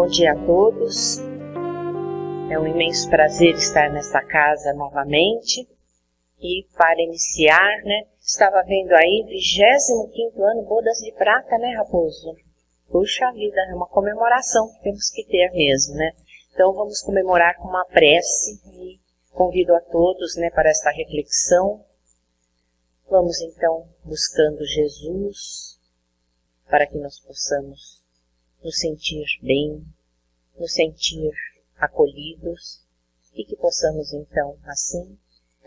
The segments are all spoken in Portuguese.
Bom dia a todos. É um imenso prazer estar nesta casa novamente. E para iniciar, estava vendo aí 25º ano Bodas de Prata, Raposo? Puxa vida, é uma comemoração que temos que ter mesmo, Então vamos comemorar com uma prece e convido a todos, para esta reflexão. Vamos então buscando Jesus para que nós possamos nos sentir bem, nos sentir acolhidos e que possamos então, assim,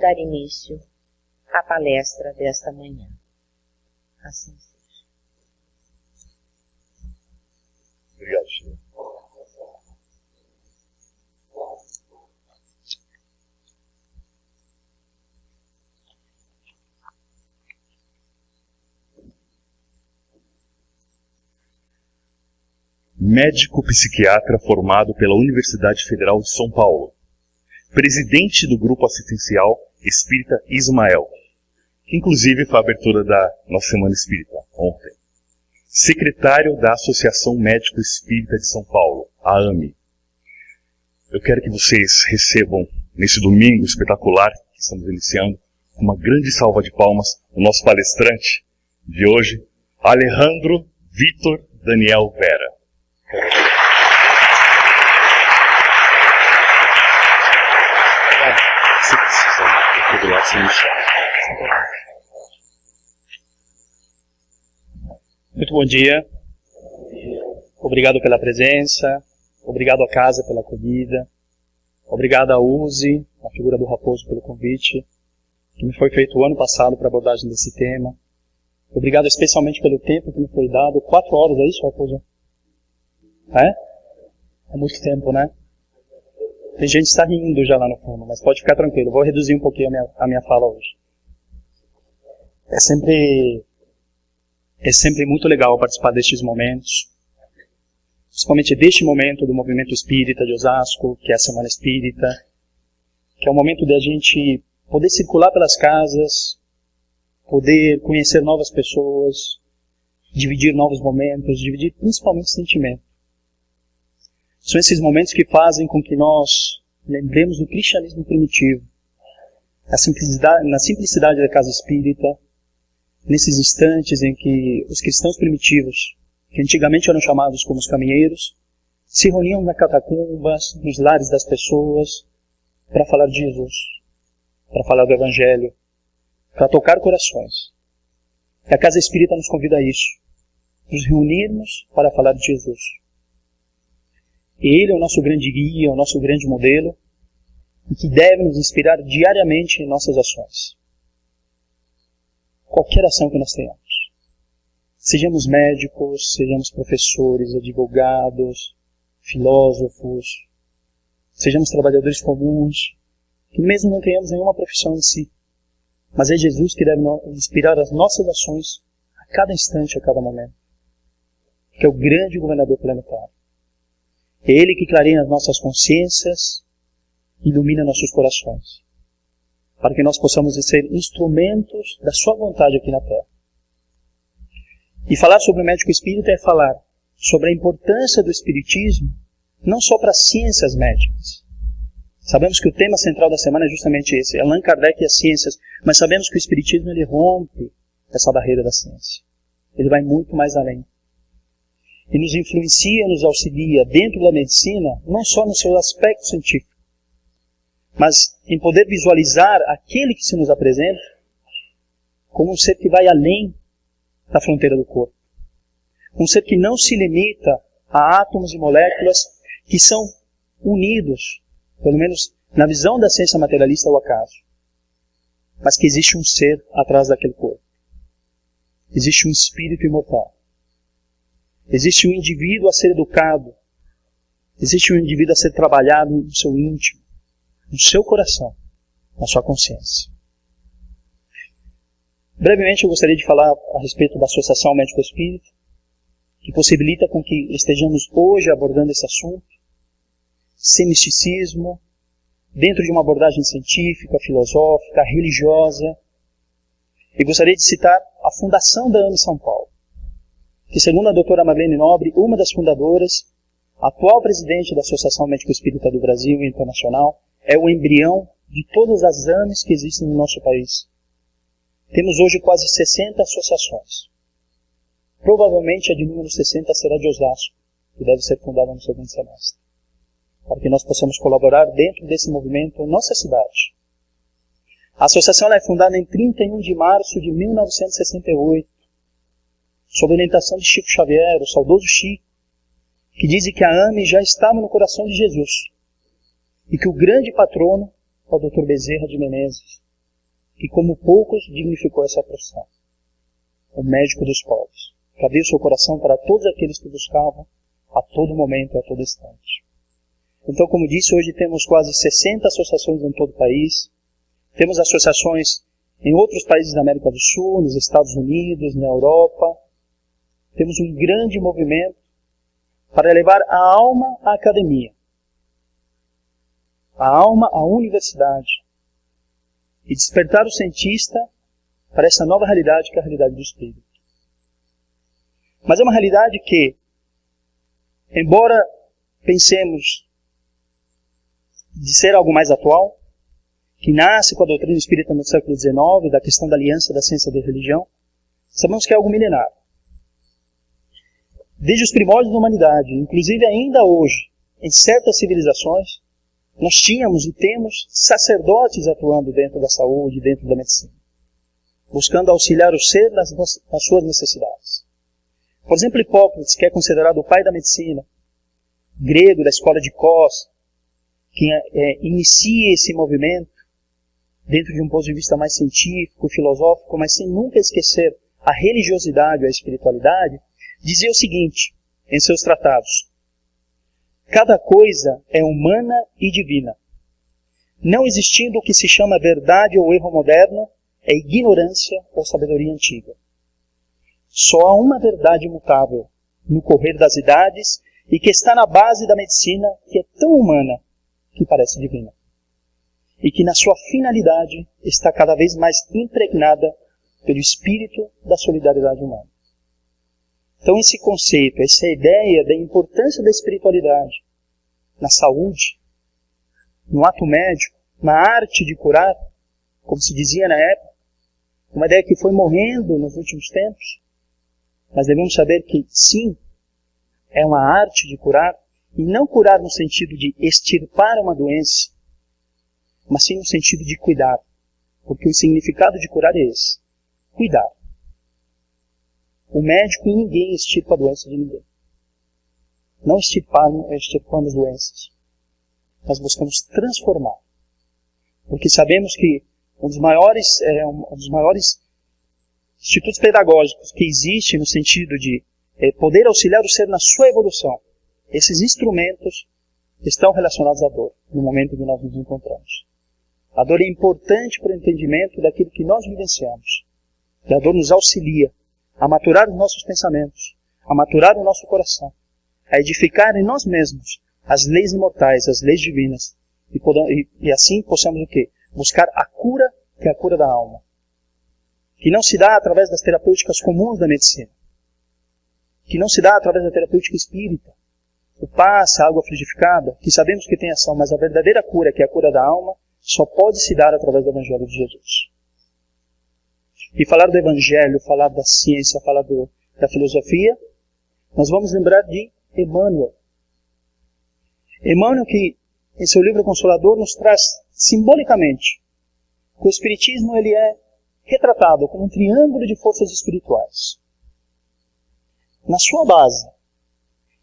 dar início à palestra desta manhã. Assim seja. Obrigado, senhor. Médico psiquiatra formado pela Universidade Federal de São Paulo. Presidente do Grupo Assistencial Espírita Ismael, que inclusive foi a abertura da nossa Semana Espírita ontem. Secretário da Associação Médico Espírita de São Paulo, a AME. Eu quero que vocês recebam, nesse domingo espetacular que estamos iniciando, uma grande salva de palmas, o nosso palestrante de hoje, Alejandro Vitor Daniel Vera. Se precisar, eu do lado sem Muito bom dia. Obrigado pela presença. Obrigado à casa pela acolhida. Obrigado à Uzi, a figura do Raposo, pelo convite que me foi feito o ano passado para a abordagem desse tema. Obrigado especialmente pelo tempo que me foi dado. 4 horas, é isso, Raposo? É muito tempo, Tem gente que está rindo já lá no fundo, mas pode ficar tranquilo. Vou reduzir um pouquinho a minha fala hoje. É sempre muito legal participar destes momentos, principalmente deste momento do movimento espírita de Osasco, que é a Semana Espírita, que é o momento de a gente poder circular pelas casas, poder conhecer novas pessoas, dividir novos momentos, dividir principalmente sentimentos. São esses momentos que fazem com que nós lembremos do cristianismo primitivo, na simplicidade da casa espírita, nesses instantes em que os cristãos primitivos, que antigamente eram chamados como os caminheiros, se reuniam nas catacumbas, nos lares das pessoas, para falar de Jesus, para falar do Evangelho, para tocar corações. E a casa espírita nos convida a isso, nos reunirmos para falar de Jesus. Ele é o nosso grande guia, o nosso grande modelo, e que deve nos inspirar diariamente em nossas ações. Qualquer ação que nós tenhamos. Sejamos médicos, sejamos professores, advogados, filósofos, sejamos trabalhadores comuns, que mesmo não tenhamos nenhuma profissão em si, mas é Jesus que deve inspirar as nossas ações a cada instante, a cada momento, que é o grande governador planetário. É Ele que clareia as nossas consciências, ilumina nossos corações, para que nós possamos ser instrumentos da sua vontade aqui na Terra. E falar sobre o médico espírita é falar sobre a importância do espiritismo, não só para as ciências médicas. Sabemos que o tema central da semana é justamente esse, Allan Kardec e as ciências, mas sabemos que o espiritismo ele rompe essa barreira da ciência. Ele vai muito mais além. E nos influencia, nos auxilia dentro da medicina, não só no seu aspecto científico, mas em poder visualizar aquele que se nos apresenta como um ser que vai além da fronteira do corpo. Um ser que não se limita a átomos e moléculas que são unidos, pelo menos na visão da ciência materialista ao acaso, mas que existe um ser atrás daquele corpo. Existe um espírito imortal. Existe um indivíduo a ser educado. Existe um indivíduo a ser trabalhado no seu íntimo, no seu coração, na sua consciência. Brevemente eu gostaria de falar a respeito da Associação Médico Espírita, que possibilita com que estejamos hoje abordando esse assunto, sem misticismo, dentro de uma abordagem científica, filosófica, religiosa. E gostaria de citar a fundação da AME São Paulo, que segundo a doutora Marlene Nobre, uma das fundadoras, atual presidente da Associação Médico Espírita do Brasil e Internacional, é o embrião de todas as AMEs que existem no nosso país. Temos hoje quase 60 associações. Provavelmente a de número 60 será de Osasco, que deve ser fundada no segundo semestre, para que nós possamos colaborar dentro desse movimento em nossa cidade. A associação é fundada em 31 de março de 1968, sob orientação de Chico Xavier, o saudoso Chico, que diz que a AME já estava no coração de Jesus, e que o grande patrono é o Dr. Bezerra de Menezes, que como poucos dignificou essa profissão, o médico dos pobres, que abriu seu coração para todos aqueles que buscavam a todo momento, a todo instante. Então, como disse, hoje temos quase 60 associações em todo o país, temos associações em outros países da América do Sul, nos Estados Unidos, na Europa. Temos um grande movimento para levar a alma à academia, a alma à universidade e despertar o cientista para essa nova realidade que é a realidade do espírito. Mas é uma realidade que, embora pensemos de ser algo mais atual, que nasce com a doutrina espírita no século XIX, da questão da aliança da ciência e da religião, sabemos que é algo milenar. Desde os primórdios da humanidade, inclusive ainda hoje, em certas civilizações, nós tínhamos e temos sacerdotes atuando dentro da saúde, dentro da medicina, buscando auxiliar o ser nas suas necessidades. Por exemplo, Hipócrates, que é considerado o pai da medicina, grego da escola de Cos, que inicia esse movimento dentro de um ponto de vista mais científico, filosófico, mas sem nunca esquecer a religiosidade ou a espiritualidade, dizia o seguinte em seus tratados: cada coisa é humana e divina. Não existindo o que se chama verdade ou erro moderno, é ignorância ou sabedoria antiga. Só há uma verdade imutável no correr das idades e que está na base da medicina, que é tão humana que parece divina, e que na sua finalidade está cada vez mais impregnada pelo espírito da solidariedade humana. Então esse conceito, essa ideia da importância da espiritualidade na saúde, no ato médico, na arte de curar, como se dizia na época, uma ideia que foi morrendo nos últimos tempos, mas devemos saber que sim, é uma arte de curar, e não curar no sentido de extirpar uma doença, mas sim no sentido de cuidar, porque o significado de curar é esse, cuidar. O médico em ninguém extirpa a doença de ninguém. Não extirpamos doenças. Nós buscamos transformar. Porque sabemos que um dos maiores institutos pedagógicos que existe no sentido de poder auxiliar o ser na sua evolução, esses instrumentos estão relacionados à dor, no momento em que nós nos encontramos. A dor é importante para o entendimento daquilo que nós vivenciamos. E a dor nos auxilia a maturar os nossos pensamentos, a maturar o nosso coração, a edificar em nós mesmos as leis imortais, as leis divinas, e assim possamos o quê? Buscar a cura, que é a cura da alma, que não se dá através das terapêuticas comuns da medicina, que não se dá através da terapêutica espírita, o passe, a água fluidificada, que sabemos que tem ação, mas a verdadeira cura, que é a cura da alma, só pode se dar através do Evangelho de Jesus. E falar do Evangelho, falar da ciência, falar da filosofia, nós vamos lembrar de Emmanuel. Emmanuel que, em seu livro Consolador, nos traz simbolicamente que o Espiritismo ele é retratado como um triângulo de forças espirituais. Na sua base,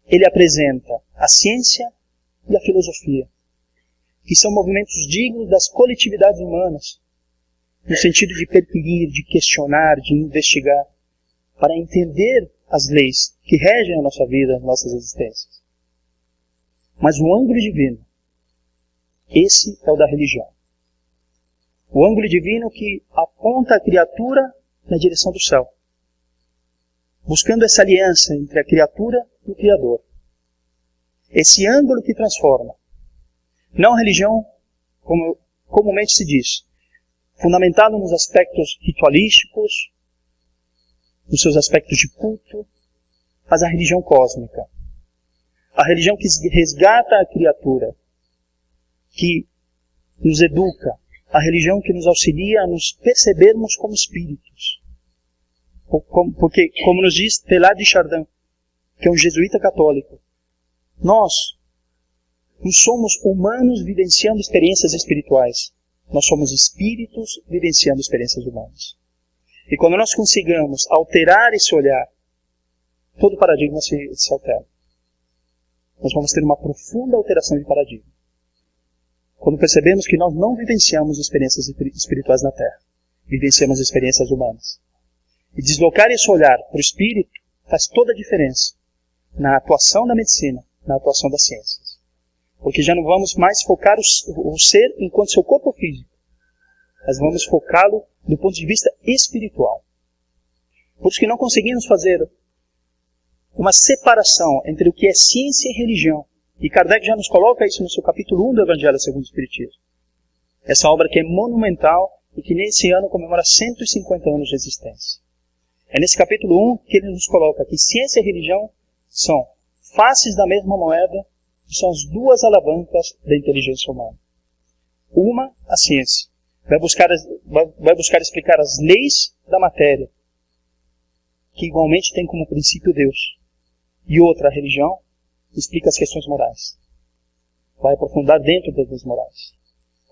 ele apresenta a ciência e a filosofia, que são movimentos dignos das coletividades humanas, no sentido de perquirir, de questionar, de investigar, para entender as leis que regem a nossa vida, as nossas existências. Mas o ângulo divino, esse é o da religião. O ângulo divino que aponta a criatura na direção do céu, buscando essa aliança entre a criatura e o Criador. Esse ângulo que transforma. Não a religião, como comumente se diz, fundamentado nos aspectos ritualísticos, nos seus aspectos de culto, mas a religião cósmica. A religião que resgata a criatura, que nos educa, a religião que nos auxilia a nos percebermos como espíritos. Porque, como nos diz Teilhard de Chardin, que é um jesuíta católico, nós não somos humanos vivenciando experiências espirituais. Nós somos espíritos vivenciando experiências humanas. E quando nós consigamos alterar esse olhar, todo paradigma se altera. Nós vamos ter uma profunda alteração de paradigma. Quando percebemos que nós não vivenciamos experiências espirituais na Terra, vivenciamos experiências humanas. E deslocar esse olhar para o espírito faz toda a diferença na atuação da medicina, na atuação das ciências. Porque já não vamos mais focar o ser enquanto seu corpo físico, mas vamos focá-lo do ponto de vista espiritual. Por isso que não conseguimos fazer uma separação entre o que é ciência e religião. E Kardec já nos coloca isso no seu capítulo 1 do Evangelho segundo o Espiritismo. Essa obra que é monumental e que nesse ano comemora 150 anos de existência. É nesse capítulo 1 que ele nos coloca que ciência e religião são faces da mesma moeda, e são as duas alavancas da inteligência humana. Uma, a ciência, vai buscar explicar as leis da matéria, que igualmente tem como princípio Deus. E outra, a religião, explica as questões morais. Vai aprofundar dentro das leis morais,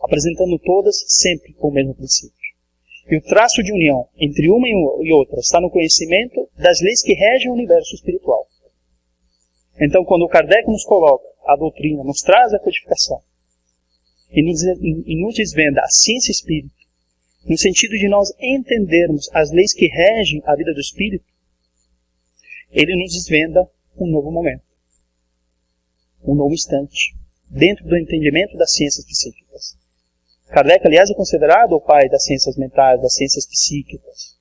apresentando todas sempre com o mesmo princípio. E o traço de união entre uma e outra está no conhecimento das leis que regem o universo espiritual. Então, quando o Kardec nos coloca a doutrina, nos traz a codificação, e nos desvenda a ciência espírita, no sentido de nós entendermos as leis que regem a vida do espírito, ele nos desvenda um novo momento, um novo instante, dentro do entendimento das ciências psíquicas. Kardec, aliás, é considerado o pai das ciências mentais, das ciências psíquicas,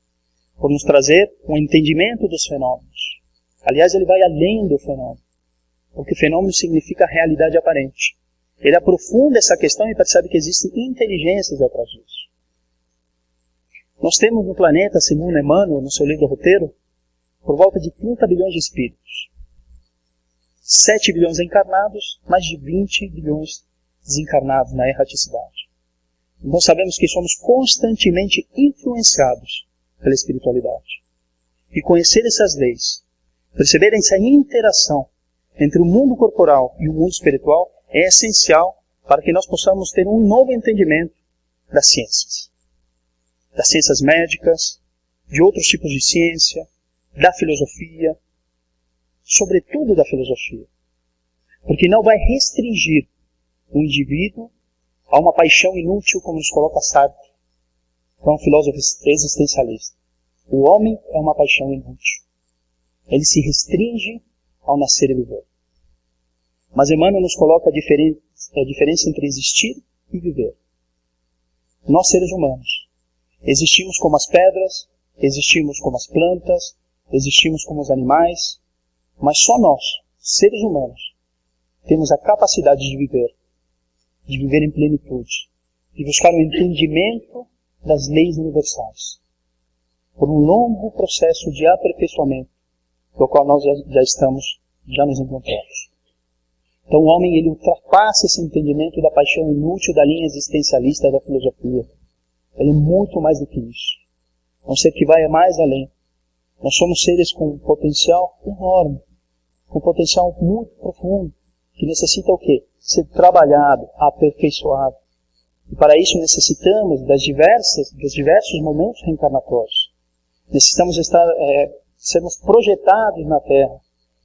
por nos trazer um entendimento dos fenômenos. Aliás, ele vai além do fenômeno, porque fenômeno significa realidade aparente. Ele aprofunda essa questão e percebe que existem inteligências atrás disso. Nós temos no planeta, segundo Emmanuel, no seu livro Roteiro, por volta de 30 bilhões de espíritos. 7 bilhões encarnados, mais de 20 bilhões desencarnados na erraticidade. Então sabemos que somos constantemente influenciados pela espiritualidade. E conhecer essas leis, perceber essa interação entre o mundo corporal e o mundo espiritual é essencial para que nós possamos ter um novo entendimento das ciências médicas, de outros tipos de ciência, da filosofia, sobretudo da filosofia. Porque não vai restringir o indivíduo a uma paixão inútil, como nos coloca Sartre, que é um filósofo existencialista. O homem é uma paixão inútil. Ele se restringe ao nascer e viver. Mas Emmanuel nos coloca a diferença entre existir e viver. Nós, seres humanos, existimos como as pedras, existimos como as plantas, existimos como os animais, mas só nós, seres humanos, temos a capacidade de viver em plenitude, de buscar o entendimento das leis universais, por um longo processo de aperfeiçoamento, do qual nós já nos encontramos. Então o homem, ele ultrapassa esse entendimento da paixão inútil da linha existencialista da filosofia. Ele é muito mais do que isso. É um ser que vai mais além. Nós somos seres com um potencial enorme, com um potencial muito profundo, que necessita o quê? Ser trabalhado, aperfeiçoado. E para isso necessitamos dos diversos momentos reencarnatórios. Necessitamos sermos projetados na Terra,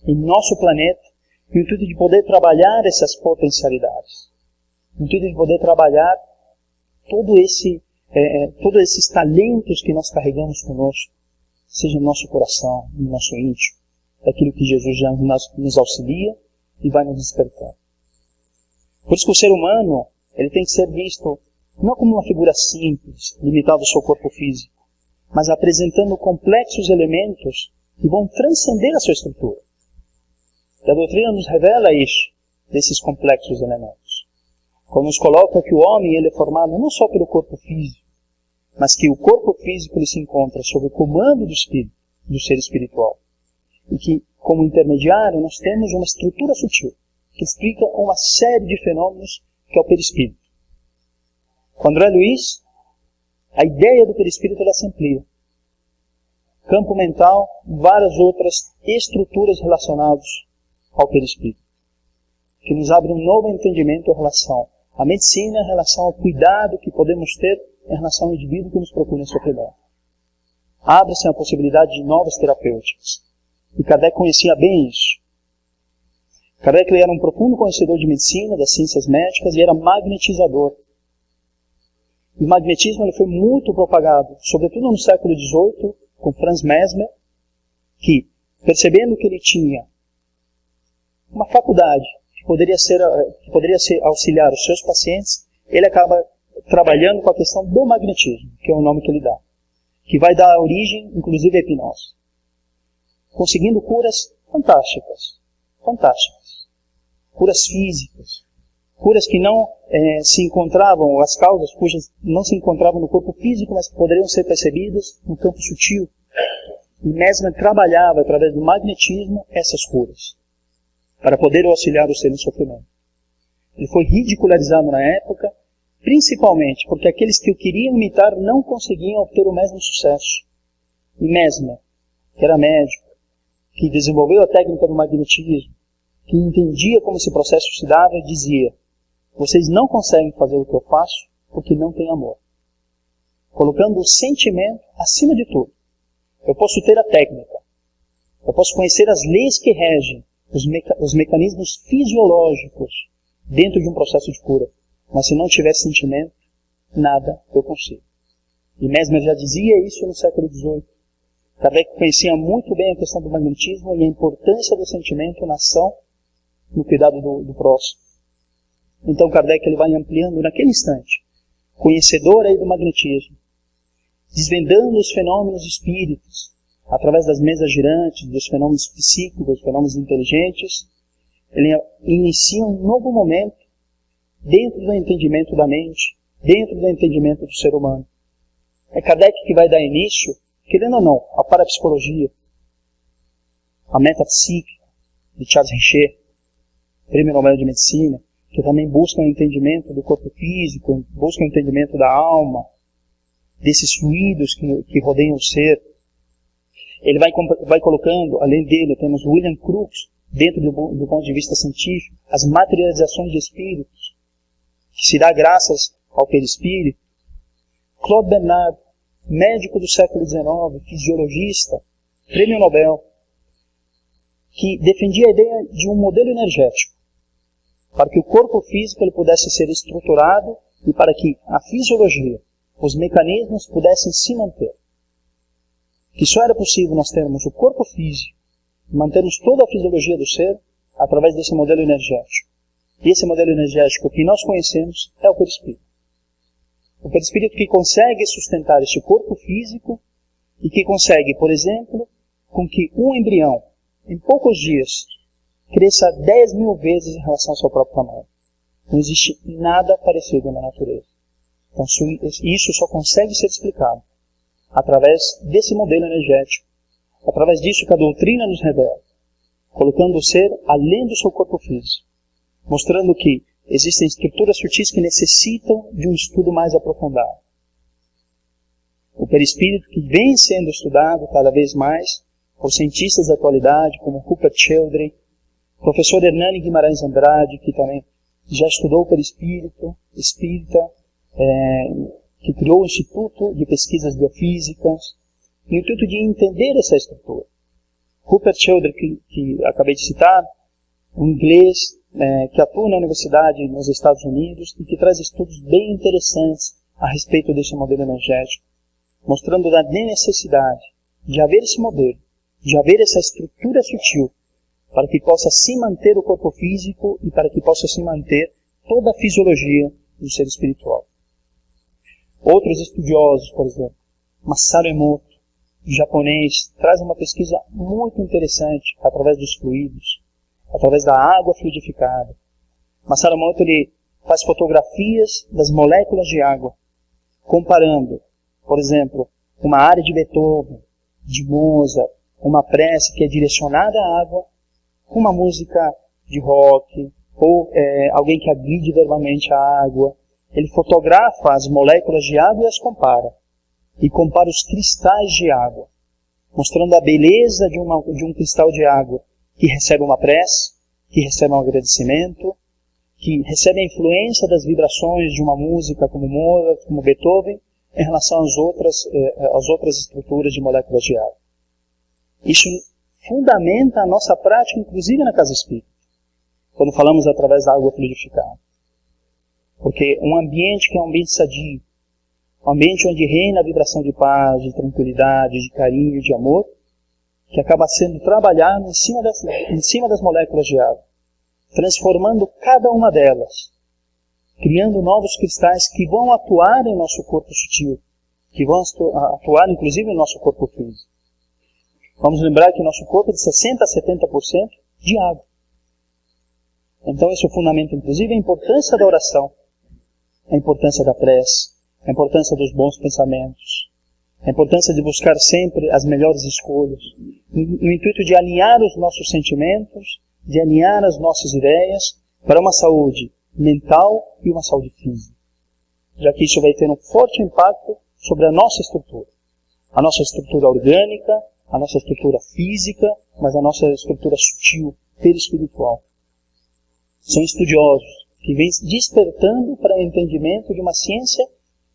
em nosso planeta, no intuito de poder trabalhar essas potencialidades, no intuito de poder trabalhar todos esses talentos que nós carregamos conosco, seja no nosso coração, no nosso íntimo, daquilo que Jesus já nos auxilia e vai nos despertar. Por isso que o ser humano, ele tem que ser visto não como uma figura simples, limitada ao seu corpo físico, mas apresentando complexos elementos que vão transcender a sua estrutura. E a doutrina nos revela isso, desses complexos elementos. Quando nos coloca que o homem, ele é formado não só pelo corpo físico, mas que o corpo físico ele se encontra sob o comando do espírito, do ser espiritual. e que, como intermediário, nós temos uma estrutura sutil, que explica uma série de fenômenos que é o perispírito. Com André Luiz, a ideia do perispírito ela se amplia. Campo mental, várias outras estruturas relacionadas ao perispírito, que nos abre um novo entendimento em relação à medicina, em relação ao cuidado que podemos ter em relação ao indivíduo que nos procura em sofrimento. Abre-se a possibilidade de novas terapêuticas. E Kardec conhecia bem isso. Kardec era um profundo conhecedor de medicina, das ciências médicas, e era magnetizador. E o magnetismo ele foi muito propagado, sobretudo no século XVIII, com Franz Mesmer, que, percebendo que ele tinha uma faculdade que poderia ser auxiliar os seus pacientes, ele acaba trabalhando com a questão do magnetismo, que é o nome que ele dá, que vai dar origem, inclusive, à hipnose, conseguindo curas fantásticas, curas físicas, curas que não se encontravam, as causas cujas não se encontravam no corpo físico, mas que poderiam ser percebidas no campo sutil. E Mesmer trabalhava, através do magnetismo, essas curas, para poder auxiliar o ser em sofrimento. Ele foi ridicularizado na época, principalmente porque aqueles que o queriam imitar não conseguiam obter o mesmo sucesso. E Mesmer, que era médico, que desenvolveu a técnica do magnetismo, que entendia como esse processo se dava, dizia: vocês não conseguem fazer o que eu faço porque não têm amor. Colocando o sentimento acima de tudo. Eu posso ter a técnica, eu posso conhecer as leis que regem os mecanismos fisiológicos dentro de um processo de cura, mas se não tiver sentimento, nada eu consigo. E Mesmer já dizia isso no século XVIII. Kardec conhecia muito bem a questão do magnetismo e a importância do sentimento na ação, no cuidado do próximo. Então Kardec ele vai ampliando naquele instante, conhecedor aí do magnetismo, desvendando os fenômenos espíritos, através das mesas girantes, dos fenômenos psíquicos, dos fenômenos inteligentes. Ele inicia um novo momento dentro do entendimento da mente, dentro do entendimento do ser humano. É Kardec que vai dar início, querendo ou não, à parapsicologia, à metapsíquica de Charles Richer, Prêmio Nobel de Medicina, que também busca um entendimento do corpo físico, busca um entendimento da alma, desses fluidos que rodeiam o ser. Ele vai colocando, além dele, temos William Crookes, dentro do ponto de vista científico, as materializações de espíritos, que se dá graças ao perispírito. Claude Bernard, médico do século XIX, fisiologista, Prêmio Nobel, que defendia a ideia de um modelo energético, para que o corpo físico ele pudesse ser estruturado e para que a fisiologia, os mecanismos pudessem se manter. Que só era possível nós termos o corpo físico, mantermos toda a fisiologia do ser, através desse modelo energético. E esse modelo energético que nós conhecemos é o perispírito. O perispírito que consegue sustentar este corpo físico e que consegue, por exemplo, com que um embrião, em poucos dias, cresça 10.000 vezes em relação ao seu próprio tamanho. Não existe nada parecido na natureza. Então isso só consegue ser explicado através desse modelo energético, através disso que a doutrina nos revela, colocando o ser além do seu corpo físico, mostrando que existem estruturas sutis que necessitam de um estudo mais aprofundado. O perispírito que vem sendo estudado cada vez mais por cientistas da atualidade, como Rupert Sheldrake, professor Hernani Guimarães Andrade, que também já estudou o perispírito, espírita, que criou o Instituto de Pesquisas Biofísicas, no intuito de entender essa estrutura. Rupert Sheldrake, que acabei de citar, um inglês que atua na universidade nos Estados Unidos e que traz estudos bem interessantes a respeito desse modelo energético, mostrando a necessidade de haver esse modelo, de haver essa estrutura sutil, para que possa se manter o corpo físico e para que possa se manter toda a fisiologia do ser espiritual. Outros estudiosos, por exemplo, Masaru Emoto, japonês, traz uma pesquisa muito interessante através dos fluidos, através da água fluidificada. Masaru Emoto ele faz fotografias das moléculas de água, comparando, por exemplo, uma área de Beethoven, de Mozart, uma prece que é direcionada à água, com uma música de rock, ou alguém que agride verbalmente a água. Ele fotografa as moléculas de água e as compara. E compara os cristais de água, mostrando a beleza de um cristal de água que recebe uma prece, que recebe um agradecimento, que recebe a influência das vibrações de uma música como Mozart, como Beethoven, em relação às outras estruturas de moléculas de água. Isso fundamenta a nossa prática, inclusive na casa espírita, quando falamos através da água fluidificada. Porque um ambiente que é um ambiente sadio, um ambiente onde reina a vibração de paz, de tranquilidade, de carinho, de amor, que acaba sendo trabalhado em cima das moléculas de água, transformando cada uma delas, criando novos cristais que vão atuar em nosso corpo sutil, que vão atuar inclusive no nosso corpo físico. Vamos lembrar que o nosso corpo é de 60% a 70% de água. Então isso fundamenta inclusive a importância da oração, a importância da prece, a importância dos bons pensamentos, a importância de buscar sempre as melhores escolhas, no intuito de alinhar os nossos sentimentos, de alinhar as nossas ideias para uma saúde mental e uma saúde física. Já que isso vai ter um forte impacto sobre a nossa estrutura orgânica, a nossa estrutura física, mas a nossa estrutura sutil, perispiritual. São estudiosos que vêm despertando para o entendimento de uma ciência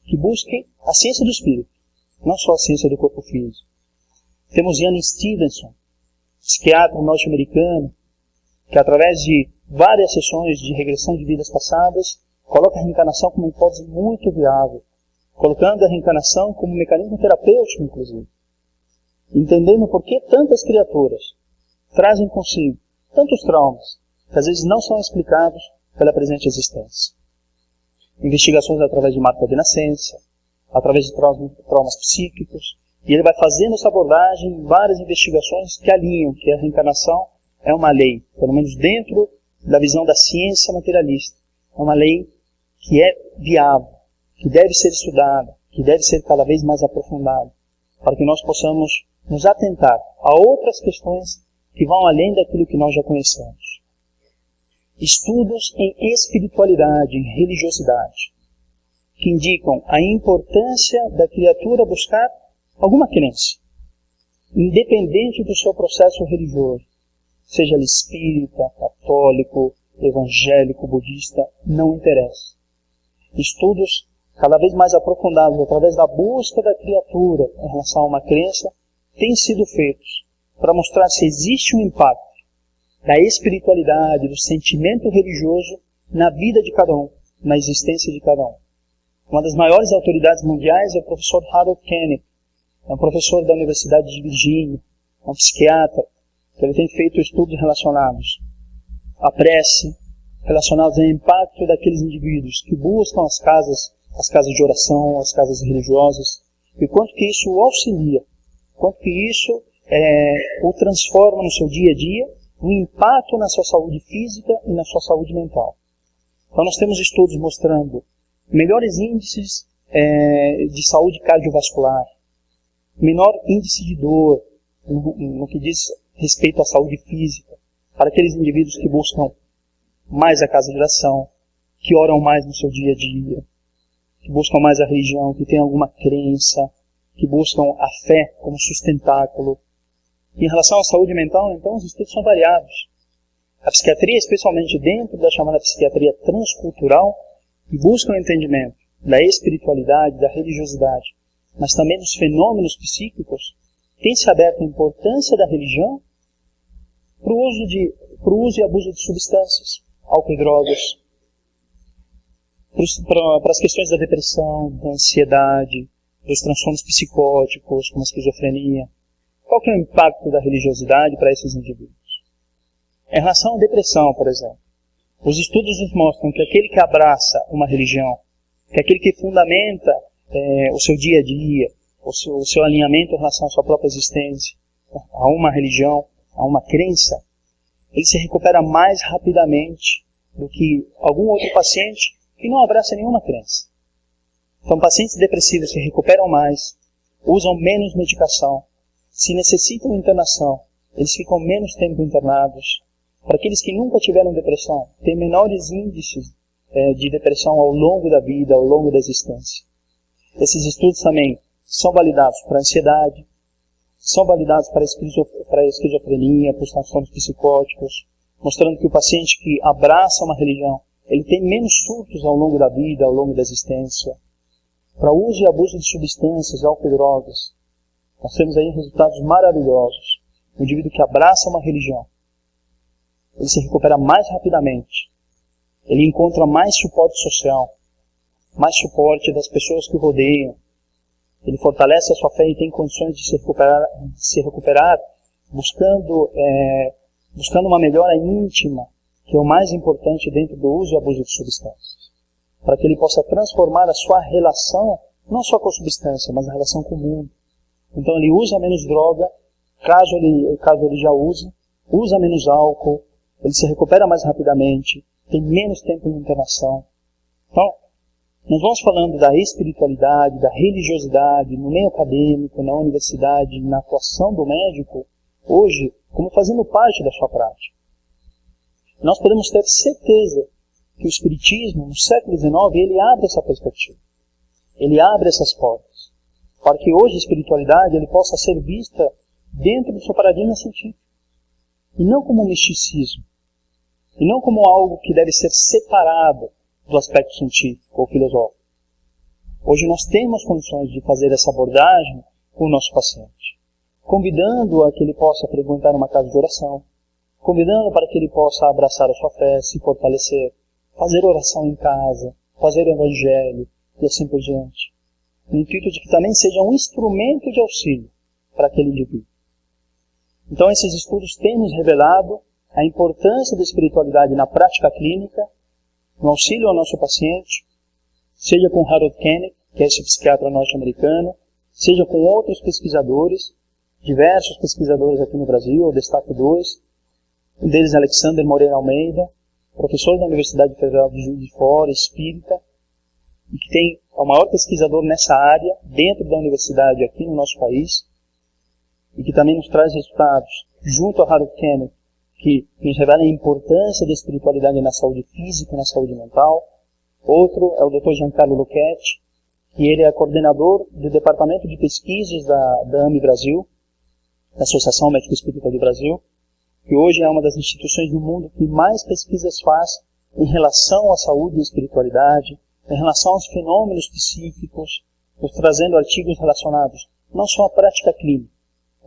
que busque a ciência do espírito, não só a ciência do corpo físico. Temos Ian Stevenson, psiquiatra norte-americano, que através de várias sessões de regressão de vidas passadas, coloca a reencarnação como uma hipótese muito viável, colocando a reencarnação como um mecanismo terapêutico, inclusive. Entendendo por que tantas criaturas trazem consigo tantos traumas, que às vezes não são explicados pela presente existência. Investigações através de marca de nascença, através de traumas psíquicos, e ele vai fazendo essa abordagem em várias investigações que alinham que a reencarnação é uma lei, pelo menos dentro da visão da ciência materialista. É uma lei que é viável, que deve ser estudada, que deve ser cada vez mais aprofundada, para que nós possamos nos atentar a outras questões que vão além daquilo que nós já conhecemos. Estudos em espiritualidade, em religiosidade, que indicam a importância da criatura buscar alguma crença, independente do seu processo religioso, seja ele espírita, católico, evangélico, budista, não interessa. Estudos cada vez mais aprofundados através da busca da criatura em relação a uma crença têm sido feitos para mostrar se existe um impacto da espiritualidade, do sentimento religioso na vida de cada um, na existência de cada um. Uma das maiores autoridades mundiais é o professor Harold Kennedy, é um professor da Universidade de Virgínia, é um psiquiatra, que ele tem feito estudos relacionados à prece, relacionados ao impacto daqueles indivíduos que buscam as casas de oração, as casas religiosas, e quanto que isso o auxilia, quanto que isso o transforma no seu dia a dia, um impacto na sua saúde física e na sua saúde mental. Então nós temos estudos mostrando melhores índices de saúde cardiovascular, menor índice de dor no que diz respeito à saúde física, para aqueles indivíduos que buscam mais a casa de oração, que oram mais no seu dia a dia, que buscam mais a religião, que têm alguma crença, que buscam a fé como sustentáculo. Em relação à saúde mental, então, os estudos são variados. A psiquiatria, especialmente dentro da chamada psiquiatria transcultural, que busca o entendimento da espiritualidade, da religiosidade, mas também dos fenômenos psíquicos, tem se aberto a importância da religião para o uso e abuso de substâncias, álcool e drogas, para as questões da depressão, da ansiedade, dos transtornos psicóticos, como a esquizofrenia. Qual que é o impacto da religiosidade para esses indivíduos? Em relação à depressão, por exemplo, os estudos nos mostram que aquele que abraça uma religião, que aquele que fundamenta o seu dia a dia, o seu alinhamento em relação à sua própria existência, a uma religião, a uma crença, ele se recupera mais rapidamente do que algum outro paciente que não abraça nenhuma crença. Então, pacientes depressivos se recuperam mais, usam menos medicação, se necessitam internação, eles ficam menos tempo internados. Para aqueles que nunca tiveram depressão, tem menores índices de depressão ao longo da vida, ao longo da existência. Esses estudos também são validados para ansiedade, são validados para a esquizofrenia, para os transtornos psicóticos, mostrando que o paciente que abraça uma religião, ele tem menos surtos ao longo da vida, ao longo da existência. Para uso e abuso de substâncias, álcool e drogas, nós temos aí resultados maravilhosos. O indivíduo que abraça uma religião, ele se recupera mais rapidamente. Ele encontra mais suporte social, mais suporte das pessoas que o rodeiam. Ele fortalece a sua fé e tem condições de se recuperar buscando uma melhora íntima, que é o mais importante dentro do uso e abuso de substâncias. Para que ele possa transformar a sua relação, não só com a substância, mas a relação com o mundo. Então ele usa menos droga, caso ele já use, usa menos álcool, ele se recupera mais rapidamente, tem menos tempo de internação. Então, nós vamos falando da espiritualidade, da religiosidade, no meio acadêmico, na universidade, na atuação do médico, hoje, como fazendo parte da sua prática. Nós podemos ter certeza que o Espiritismo, no século XIX, ele abre essa perspectiva. Ele abre essas portas. Para que hoje a espiritualidade ele possa ser vista dentro do seu paradigma científico. E não como um misticismo. E não como algo que deve ser separado do aspecto científico ou filosófico. Hoje nós temos condições de fazer essa abordagem com o nosso paciente. Convidando a que ele possa frequentar uma casa de oração. Convidando para que ele possa abraçar a sua fé, se fortalecer. Fazer oração em casa. Fazer o evangelho. E assim por diante. No intuito de que também seja um instrumento de auxílio para aquele indivíduo. Então esses estudos têm nos revelado a importância da espiritualidade na prática clínica, no auxílio ao nosso paciente, seja com Harold Koenig, que é esse psiquiatra norte-americano, seja com outros pesquisadores, diversos pesquisadores aqui no Brasil, eu destaco dois, um deles é Alexander Moreira Almeida, professor da Universidade Federal de Juiz de Fora, espírita, e que é o maior pesquisador nessa área, dentro da universidade aqui no nosso país, e que também nos traz resultados, junto a Harold Koenig, que nos revela a importância da espiritualidade na saúde física e na saúde mental. Outro é o Dr. Giancarlo Lucchetti, que ele é coordenador do Departamento de Pesquisas da AME Brasil, da Associação Médico Espírita do Brasil, que hoje é uma das instituições do mundo que mais pesquisas faz em relação à saúde e espiritualidade, em relação aos fenômenos psíquicos, nos trazendo artigos relacionados não só à prática clínica,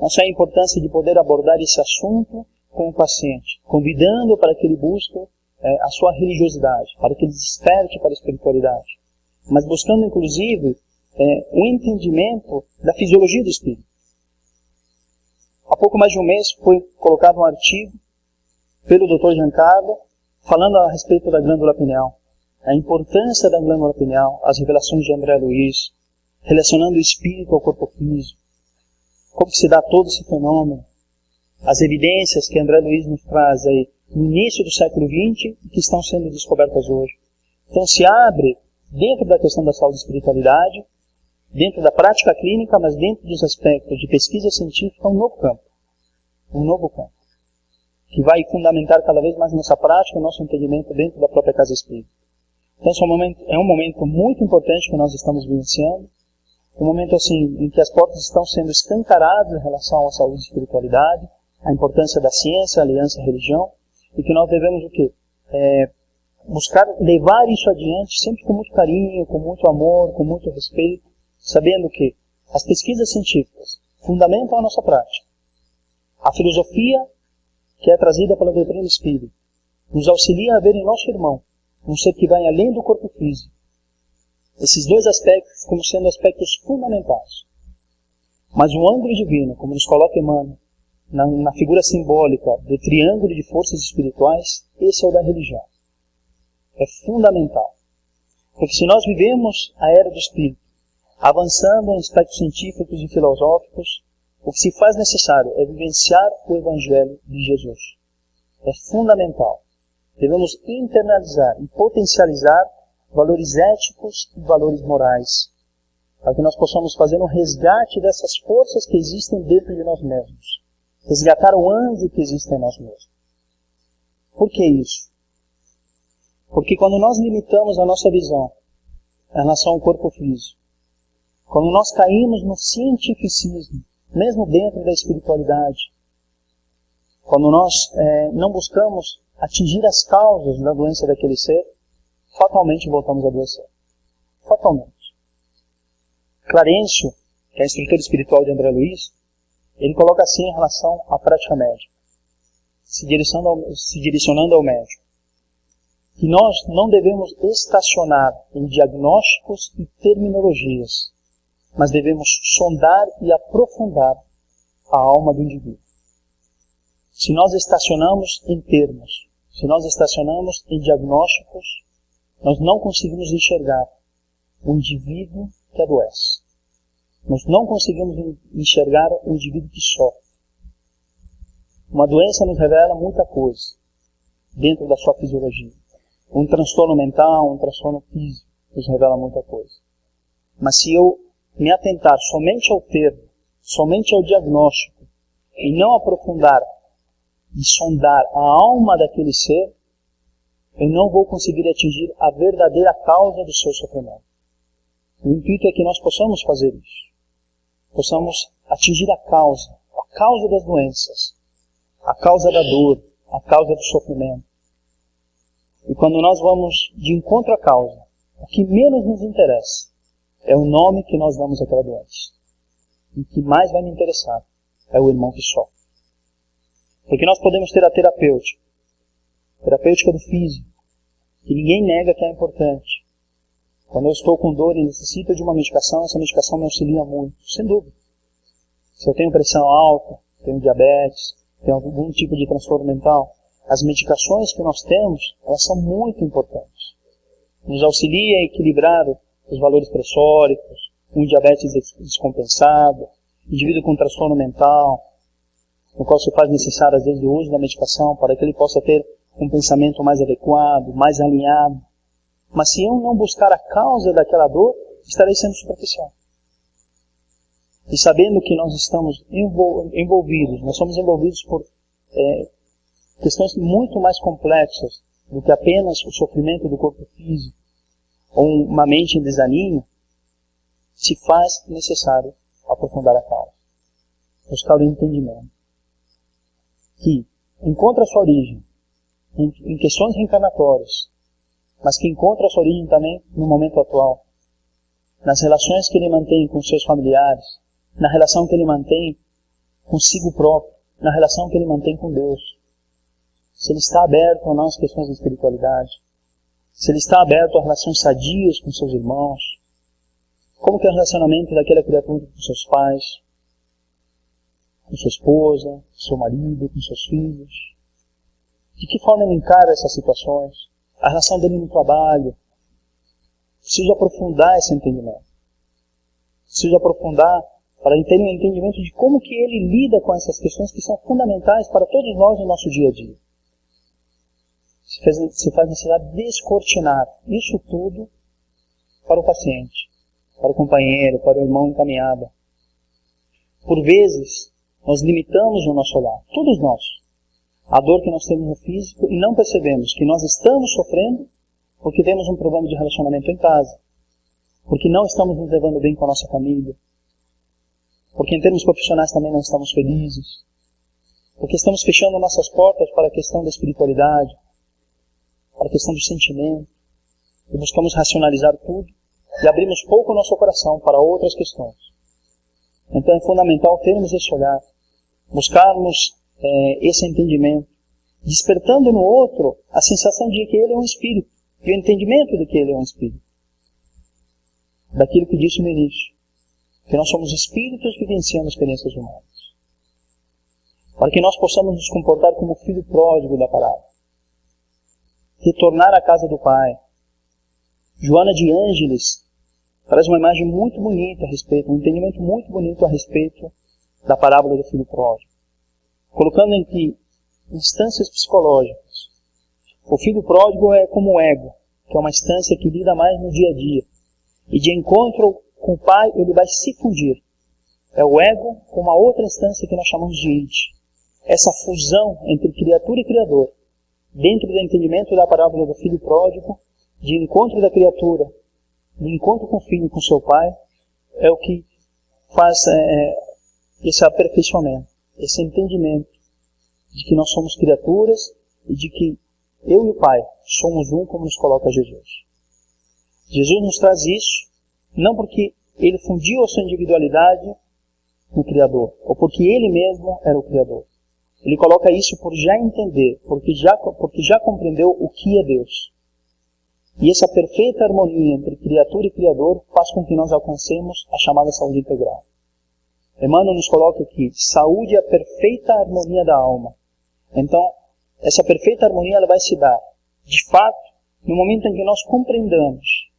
não só à importância de poder abordar esse assunto com o paciente, convidando para que ele busque a sua religiosidade, para que ele desperte para a espiritualidade, mas buscando inclusive um entendimento da fisiologia do espírito. Há pouco mais de um mês foi colocado um artigo pelo Dr. Giancarlo falando a respeito da glândula pineal, a importância da glândula pineal, as revelações de André Luiz, relacionando o espírito ao corpo físico, como se dá todo esse fenômeno, as evidências que André Luiz nos traz aí no início do século XX e que estão sendo descobertas hoje. Então se abre, dentro da questão da saúde e espiritualidade, dentro da prática clínica, mas dentro dos aspectos de pesquisa científica, um novo campo, que vai fundamentar cada vez mais nossa prática e nosso entendimento dentro da própria casa espírita. Então é um momento muito importante que nós estamos vivenciando, um momento assim em que as portas estão sendo escancaradas em relação à saúde e espiritualidade, a importância da ciência, a aliança, a religião, e que nós devemos o quê? Buscar levar isso adiante sempre com muito carinho, com muito amor, com muito respeito, sabendo que as pesquisas científicas fundamentam a nossa prática. A filosofia que é trazida pela doutrina espírita nos auxilia a ver em nosso irmão um ser que vai além do corpo físico. Esses dois aspectos como sendo aspectos fundamentais. Mas o ângulo divino, como nos coloca Emmanuel, na figura simbólica do triângulo de forças espirituais, esse é o da religião. É fundamental. Porque se nós vivemos a era do Espírito, avançando em aspectos científicos e filosóficos, o que se faz necessário é vivenciar o Evangelho de Jesus. É fundamental. Devemos internalizar e potencializar valores éticos e valores morais. para que nós possamos fazer um resgate dessas forças que existem dentro de nós mesmos. Resgatar o anjo que existe em nós mesmos. Por que isso? Porque quando nós limitamos a nossa visão em relação ao corpo físico, quando nós caímos no cientificismo, mesmo dentro da espiritualidade, quando nós não buscamos atingir as causas da doença daquele ser, fatalmente voltamos a adoecer. Fatalmente. Clarencio, que é instrutor espiritual de André Luiz, ele coloca assim em relação à prática médica, se direcionando ao médico, que nós não devemos estacionar em diagnósticos e terminologias, mas devemos sondar e aprofundar a alma do indivíduo. Se nós estacionamos em termos, se nós estacionamos em diagnósticos, nós não conseguimos enxergar o indivíduo que adoece. Nós não conseguimos enxergar o indivíduo que sofre. Uma doença nos revela muita coisa dentro da sua fisiologia. Um transtorno mental, um transtorno físico nos revela muita coisa. Mas se eu me atentar somente ao termo, somente ao diagnóstico, e não aprofundar e sondar a alma daquele ser, eu não vou conseguir atingir a verdadeira causa do seu sofrimento. O intuito é que nós possamos fazer isso. Possamos atingir a causa das doenças, a causa da dor, a causa do sofrimento. E quando nós vamos de encontro à causa, o que menos nos interessa é o nome que nós damos àquela doença. E o que mais vai me interessar é o irmão que sofre. Porque nós podemos ter a terapêutica do físico, que ninguém nega que é importante. Quando eu estou com dor e necessito de uma medicação, essa medicação me auxilia muito, sem dúvida. Se eu tenho pressão alta, tenho diabetes, tenho algum tipo de transtorno mental, as medicações que nós temos, elas são muito importantes. Nos auxilia a equilibrar os valores pressóricos, um diabetes descompensado, indivíduo com transtorno mental, no qual se faz necessário, às vezes, o uso da medicação para que ele possa ter um pensamento mais adequado, mais alinhado. Mas se eu não buscar a causa daquela dor, estarei sendo superficial. E sabendo que nós estamos envolvidos, nós somos envolvidos por questões muito mais complexas do que apenas o sofrimento do corpo físico, ou uma mente em desalinho, se faz necessário aprofundar a causa. Buscar o entendimento. Que encontra sua origem em questões reencarnatórias, mas que encontra sua origem também no momento atual, nas relações que ele mantém com seus familiares, na relação que ele mantém consigo próprio, na relação que ele mantém com Deus. Se ele está aberto ou não às questões da espiritualidade, se ele está aberto a relações sadias com seus irmãos, como que é o relacionamento daquela criatura com seus pais, com sua esposa, com seu marido, com seus filhos. De que forma ele encara essas situações? A relação dele no trabalho. Preciso aprofundar esse entendimento. Preciso aprofundar para ele ter um entendimento de como que ele lida com essas questões que são fundamentais para todos nós no nosso dia a dia. Se faz necessário descortinar isso tudo para o paciente, para o companheiro, para o irmão encaminhado. Por vezes, nós limitamos o nosso olhar, todos nós, a dor que nós temos no físico e não percebemos que nós estamos sofrendo porque temos um problema de relacionamento em casa, porque não estamos nos levando bem com a nossa família, porque em termos profissionais também não estamos felizes, porque estamos fechando nossas portas para a questão da espiritualidade, para a questão do sentimento, e buscamos racionalizar tudo e abrimos pouco o nosso coração para outras questões. Então é fundamental termos esse olhar, buscarmos esse entendimento, despertando no outro a sensação de que ele é um espírito, e o entendimento de que ele é um espírito. Daquilo que disse no início, que nós somos espíritos vivenciando experiências humanas. Para que nós possamos nos comportar como filho pródigo da parábola. Retornar à casa do Pai. Joana de Ângeles traz uma imagem muito bonita a respeito, um entendimento muito bonito a respeito da parábola do filho pródigo. Colocando entre instâncias psicológicas. O filho pródigo é como o ego, que é uma instância que lida mais no dia a dia. E de encontro com o Pai, ele vai se fundir. É o ego com uma outra instância que nós chamamos de id. Essa fusão entre criatura e Criador, dentro do entendimento da parábola do filho pródigo, de encontro da criatura, de encontro com o filho e com seu Pai, é o que faz esse aperfeiçoamento, esse entendimento de que nós somos criaturas e de que eu e o Pai somos um, como nos coloca Jesus. Jesus nos traz isso, não porque ele fundiu a sua individualidade no Criador, ou porque ele mesmo era o Criador. Ele coloca isso por já entender, porque já compreendeu o que é Deus. E essa perfeita harmonia entre criatura e Criador faz com que nós alcancemos a chamada saúde integral. Emmanuel nos coloca aqui, saúde é a perfeita harmonia da alma. Então, essa perfeita harmonia ela vai se dar, de fato, no momento em que nós compreendamos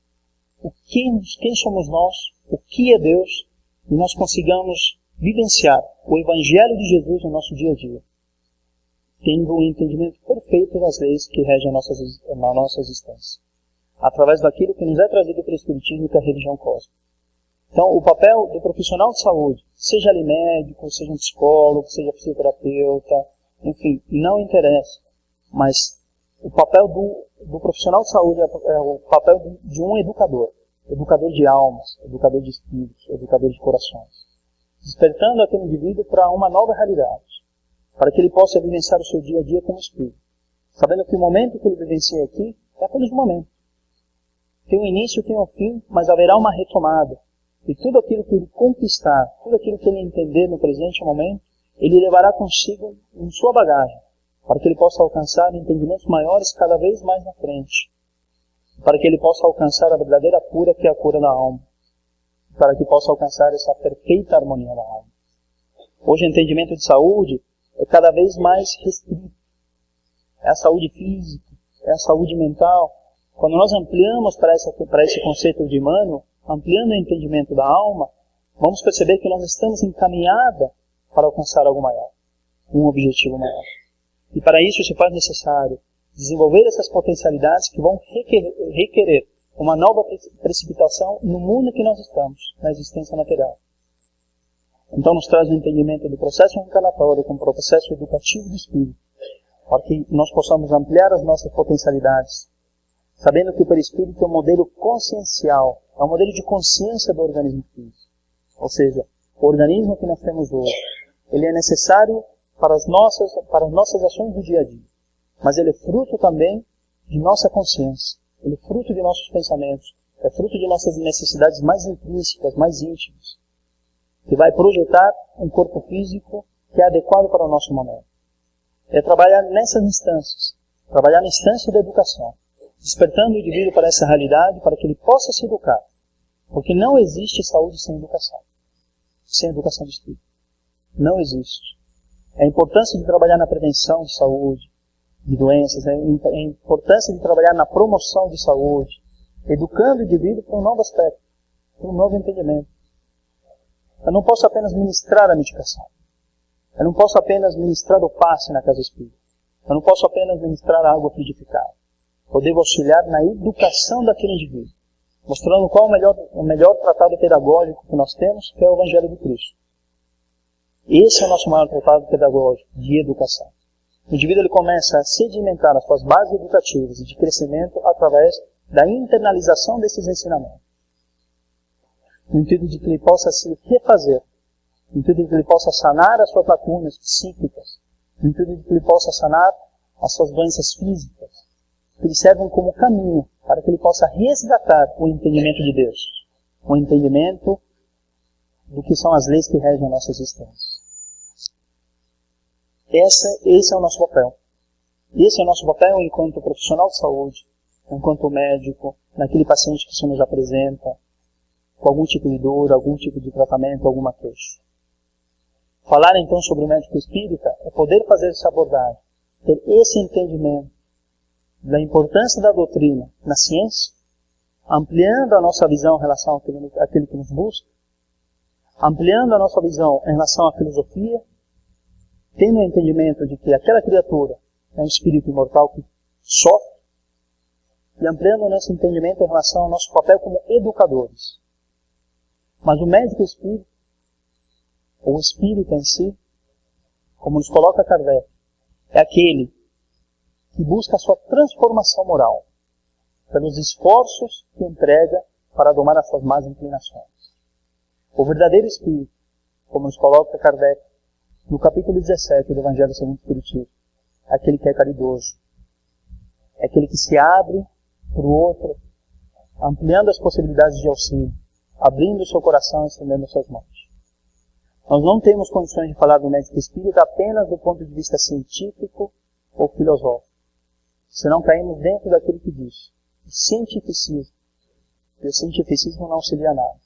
quem somos nós, o que é Deus, e nós consigamos vivenciar o Evangelho de Jesus no nosso dia a dia, tendo um entendimento perfeito das leis que regem a nossa existência, através daquilo que nos é trazido pelo Espiritismo e que é a religião cósmica. Então, o papel do profissional de saúde, seja ele médico, seja um psicólogo, seja fisioterapeuta, enfim, não interessa, mas o papel do profissional de saúde é o papel de um educador de almas, educador de espíritos, educador de corações, despertando aquele indivíduo para uma nova realidade, para que ele possa vivenciar o seu dia a dia como espírito, sabendo que o momento que ele vivencia aqui é apenas um momento. Tem um início, tem um fim, mas haverá uma retomada. E tudo aquilo que ele conquistar, tudo aquilo que ele entender no presente momento, ele levará consigo em sua bagagem, para que ele possa alcançar entendimentos maiores cada vez mais na frente, para que ele possa alcançar a verdadeira cura, que é a cura da alma, para que possa alcançar essa perfeita harmonia da alma. Hoje o entendimento de saúde é cada vez mais restrito. É a saúde física, é a saúde mental. Quando nós ampliamos para esse conceito de Emmanuel, ampliando o entendimento da alma, vamos perceber que nós estamos encaminhados para alcançar algo maior, um objetivo maior. E para isso se faz necessário desenvolver essas potencialidades que vão requerer uma nova precipitação no mundo que nós estamos, na existência material. Então nos traz o entendimento do processo reencarnatório como processo educativo do espírito, para que nós possamos ampliar as nossas potencialidades, sabendo que o perispírito é um modelo consciencial, é um modelo de consciência do organismo físico. Ou seja, o organismo que nós temos hoje, ele é necessário para as nossas ações do dia a dia, mas ele é fruto também de nossa consciência, ele é fruto de nossos pensamentos, é fruto de nossas necessidades mais intrínsecas, mais íntimas, que vai projetar um corpo físico que é adequado para o nosso momento. É trabalhar nessas instâncias, trabalhar na instância da educação, despertando o indivíduo para essa realidade, para que ele possa se educar. Porque não existe saúde sem educação de espírito. Não existe. A importância de trabalhar na prevenção de saúde, de doenças, a importância de trabalhar na promoção de saúde, educando o indivíduo para um novo aspecto, para um novo entendimento. Eu não posso apenas ministrar a medicação. Eu não posso apenas ministrar o passe na casa espírita. Eu não posso apenas ministrar a água fluidificada. Eu devo auxiliar na educação daquele indivíduo, mostrando qual o melhor tratado pedagógico que nós temos, que é o Evangelho de Cristo. Esse é o nosso maior tratado pedagógico de educação. O indivíduo ele começa a sedimentar as suas bases educativas e de crescimento através da internalização desses ensinamentos, no intuito de que ele possa se refazer, no intuito de que ele possa sanar as suas lacunas psíquicas, no intuito de que ele possa sanar as suas doenças físicas, que lhe servem como caminho para que ele possa resgatar o entendimento de Deus, o entendimento do que são as leis que regem a nossa existência. Esse é o nosso papel. Esse é o nosso papel enquanto profissional de saúde, enquanto médico, naquele paciente que se nos apresenta, com algum tipo de dor, algum tipo de tratamento, alguma queixa. Falar então sobre o médico espírita é poder fazer essa abordagem, ter esse entendimento da importância da doutrina na ciência, ampliando a nossa visão em relação àquele que nos busca, ampliando a nossa visão em relação à filosofia, tendo o entendimento de que aquela criatura é um espírito imortal que sofre, e ampliando o nosso entendimento em relação ao nosso papel como educadores. Mas o médico espírita, ou o espírita em si, como nos coloca Kardec, é aquele que busca a sua transformação moral pelos esforços que emprega para domar as suas más inclinações. O verdadeiro espírito, como nos coloca Kardec no capítulo 17 do Evangelho segundo o Espiritismo, é aquele que é caridoso, é aquele que se abre para o outro, ampliando as possibilidades de auxílio, abrindo o seu coração e estendendo as suas mãos. Nós não temos condições de falar do médico espírita apenas do ponto de vista científico ou filosófico, senão caímos dentro daquilo que diz o cientificismo. E o cientificismo não auxilia nada.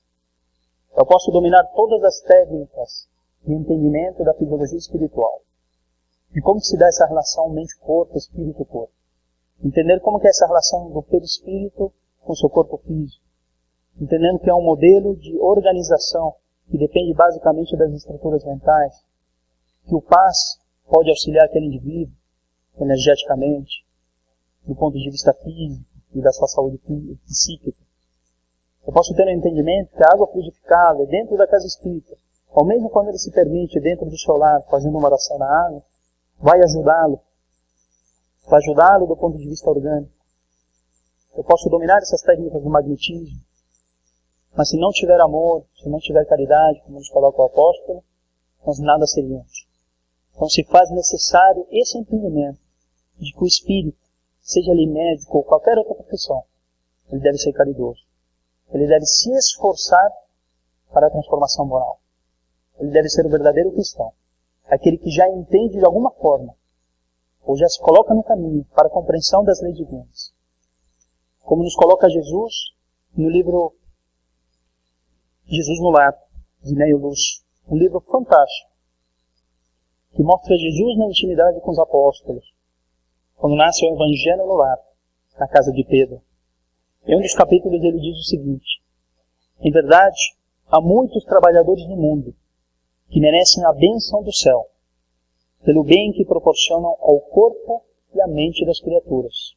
Eu posso dominar todas as técnicas de entendimento da fisiologia espiritual, de como se dá essa relação mente-corpo, espírito-corpo. Entender como que é essa relação do perispírito com o seu corpo físico. Entendendo que é um modelo de organização que depende basicamente das estruturas mentais, que o paz pode auxiliar aquele indivíduo energeticamente, do ponto de vista físico e da sua saúde psíquica. Eu posso ter um entendimento que a água fluidificada dentro da casa espírita, ou mesmo quando ele se permite dentro do seu lar, fazendo uma oração na água, vai ajudá-lo do ponto de vista orgânico. Eu posso dominar essas técnicas do magnetismo, mas se não tiver amor, se não tiver caridade, como nos coloca o apóstolo, nós nada seríamos. Então se faz necessário esse entendimento de que o espírito, seja ele médico ou qualquer outra profissão, ele deve ser caridoso. Ele deve se esforçar para a transformação moral. Ele deve ser o verdadeiro cristão. Aquele que já entende de alguma forma, ou já se coloca no caminho para a compreensão das leis divinas. Como nos coloca Jesus no livro Jesus no Lar, de Neio Lúcio. Um livro fantástico, que mostra Jesus na intimidade com os apóstolos, quando nasce o Evangelho no lar, na casa de Pedro. Em um dos capítulos ele diz o seguinte: em verdade, há muitos trabalhadores no mundo que merecem a bênção do céu, pelo bem que proporcionam ao corpo e à mente das criaturas.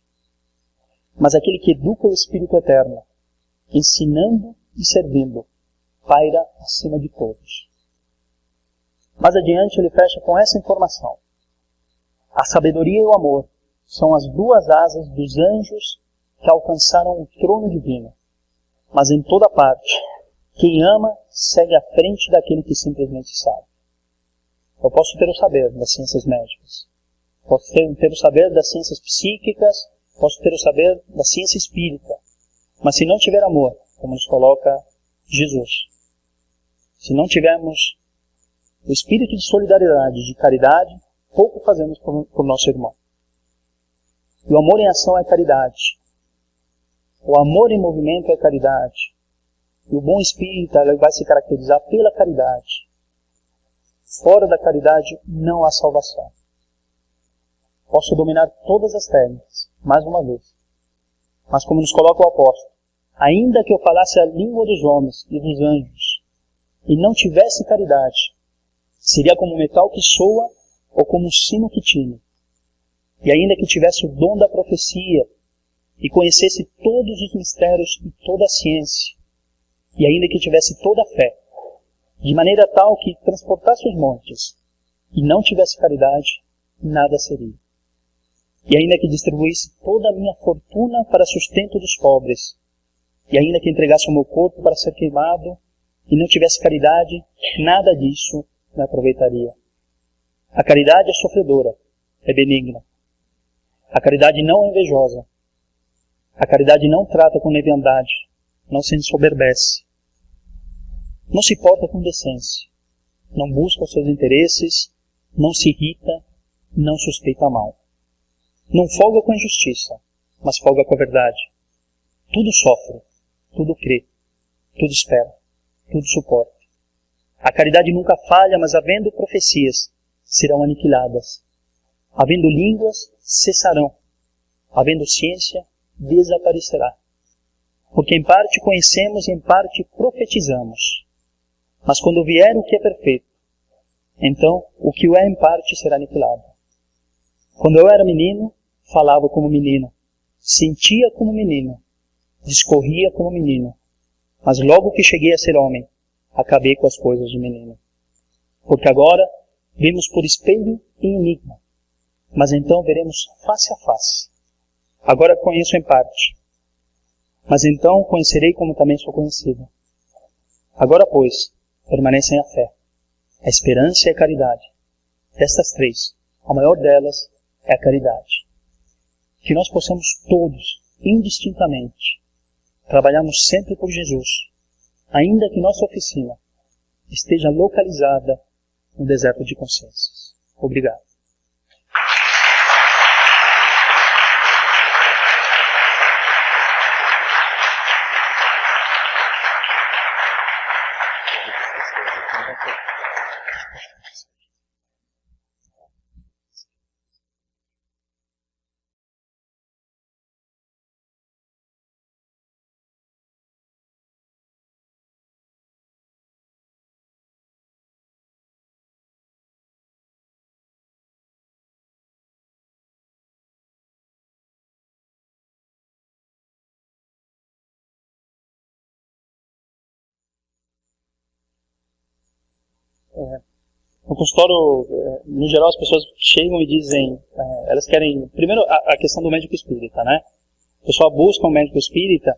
Mas aquele que educa o Espírito Eterno, ensinando e servindo, paira acima de todos. Mais adiante ele fecha com essa informação: a sabedoria e o amor são as duas asas dos anjos que alcançaram o trono divino. Mas em toda parte, quem ama segue à frente daquele que simplesmente sabe. Eu posso ter o saber das ciências médicas, posso ter o saber das ciências psíquicas, posso ter o saber da ciência espírita, mas se não tiver amor, como nos coloca Jesus, se não tivermos o espírito de solidariedade, de caridade, pouco fazemos por nosso irmão. E o amor em ação é caridade. O amor em movimento é caridade. E o bom espírita ele vai se caracterizar pela caridade. Fora da caridade não há salvação. Posso dominar todas as técnicas, mais uma vez. Mas como nos coloca o apóstolo, ainda que eu falasse a língua dos homens e dos anjos, e não tivesse caridade, seria como um metal que soa ou como um sino que tine. E ainda que tivesse o dom da profecia, e conhecesse todos os mistérios e toda a ciência, e ainda que tivesse toda a fé, de maneira tal que transportasse os montes, e não tivesse caridade, nada seria. E ainda que distribuísse toda a minha fortuna para sustento dos pobres, e ainda que entregasse o meu corpo para ser queimado, e não tivesse caridade, nada disso me aproveitaria. A caridade é sofredora, é benigna. A caridade não é invejosa. A caridade não trata com leviandade, não se ensoberbece. Não se porta com decência. Não busca os seus interesses, não se irrita, não suspeita mal. Não folga com a injustiça, mas folga com a verdade. Tudo sofre, tudo crê, tudo espera, tudo suporta. A caridade nunca falha, mas havendo profecias, serão aniquiladas. Havendo línguas, cessarão. Havendo ciência, desaparecerá. Porque em parte conhecemos e em parte profetizamos. Mas quando vier o que é perfeito, então o que o é em parte será aniquilado. Quando eu era menino, falava como menino, sentia como menino, discorria como menino. Mas logo que cheguei a ser homem, acabei com as coisas de menino. Porque agora vemos por espelho e enigma, mas então veremos face a face. Agora conheço em parte, mas então conhecerei como também sou conhecido. Agora, pois, permanecem a fé, a esperança e a caridade. Destas três, a maior delas é a caridade. Que nós possamos todos, indistintamente, trabalharmos sempre por Jesus, ainda que nossa oficina esteja localizada no deserto de consciências. Obrigado. No consultório, no geral, as pessoas chegam e dizem, elas querem, primeiro, a questão do médico espírita, né? O pessoal busca um médico espírita,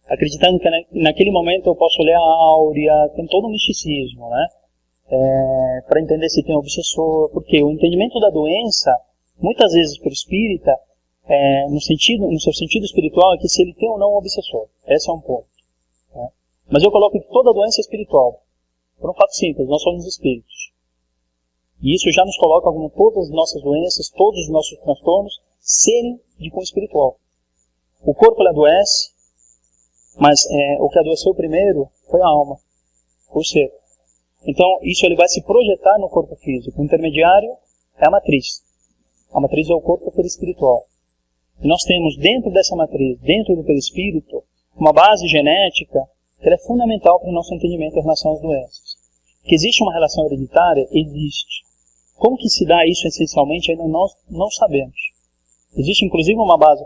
acreditando que naquele momento eu posso ler a áurea, tem todo um misticismo, né? Para entender se tem obsessor, porque o entendimento da doença, muitas vezes por espírita, no seu sentido espiritual, é que se ele tem ou não um obsessor. Esse é um ponto. Né? Mas eu coloco que toda doença é espiritual. Por um fato simples, nós somos espíritos. E isso já nos coloca como todas as nossas doenças, todos os nossos transtornos, serem de cunho espiritual. O corpo ele adoece, mas o que adoeceu primeiro foi a alma, foi o ser. Então, isso ele vai se projetar no corpo físico. O intermediário é a matriz. A matriz é o corpo perispiritual. E nós temos dentro dessa matriz, dentro do perispírito, uma base genética que é fundamental para o nosso entendimento em relação às doenças. Que existe uma relação hereditária? Existe. Como que se dá isso essencialmente? Ainda nós não sabemos. Existe inclusive uma base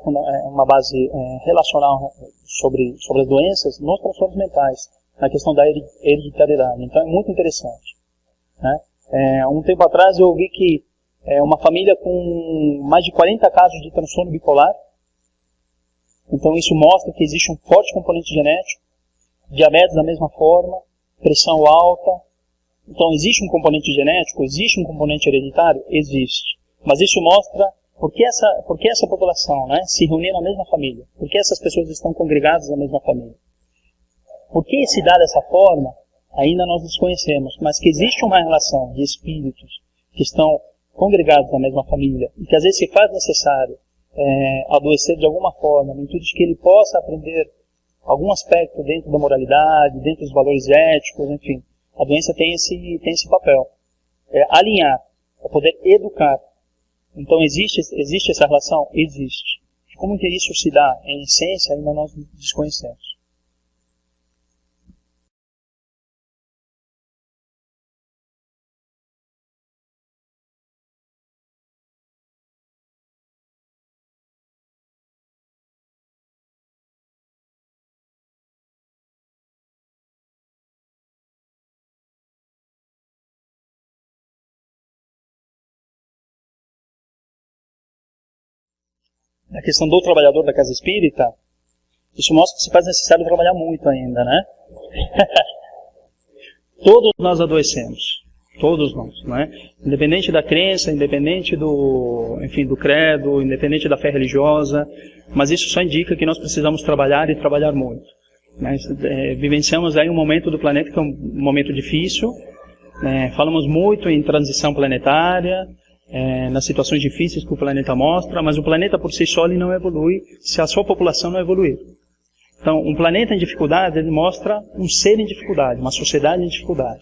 relacional sobre as doenças nos transtornos mentais, na questão da hereditariedade. Então é muito interessante. Né? Um tempo atrás eu ouvi que uma família com mais de 40 casos de transtorno bipolar, então isso mostra que existe um forte componente genético, diabetes da mesma forma, pressão alta. Então existe um componente genético, existe um componente hereditário? Existe. Mas isso mostra por que essa população, né, se reúne na mesma família, por que essas pessoas estão congregadas na mesma família. Por que se dá dessa forma, ainda nós desconhecemos, mas que existe uma relação de espíritos que estão congregados na mesma família e que às vezes se faz necessário adoecer de alguma forma, no intuito de que ele possa aprender algum aspecto dentro da moralidade, dentro dos valores éticos, enfim. A doença tem esse papel. Alinhar, é poder educar. Então existe essa relação? Existe. Como que isso se dá? Em essência, ainda nós desconhecemos. A questão do trabalhador da casa espírita, isso mostra que se faz necessário trabalhar muito ainda, né? Todos nós adoecemos. Todos nós, né? Independente da crença, independente do credo, independente da fé religiosa, mas isso só indica que nós precisamos trabalhar e trabalhar muito. Mas, vivenciamos aí um momento do planeta que é um momento difícil, falamos muito em transição planetária, nas situações difíceis que o planeta mostra, mas o planeta por si só ele não evolui se a sua população não evoluir. Então, um planeta em dificuldade, ele mostra um ser em dificuldade, uma sociedade em dificuldade.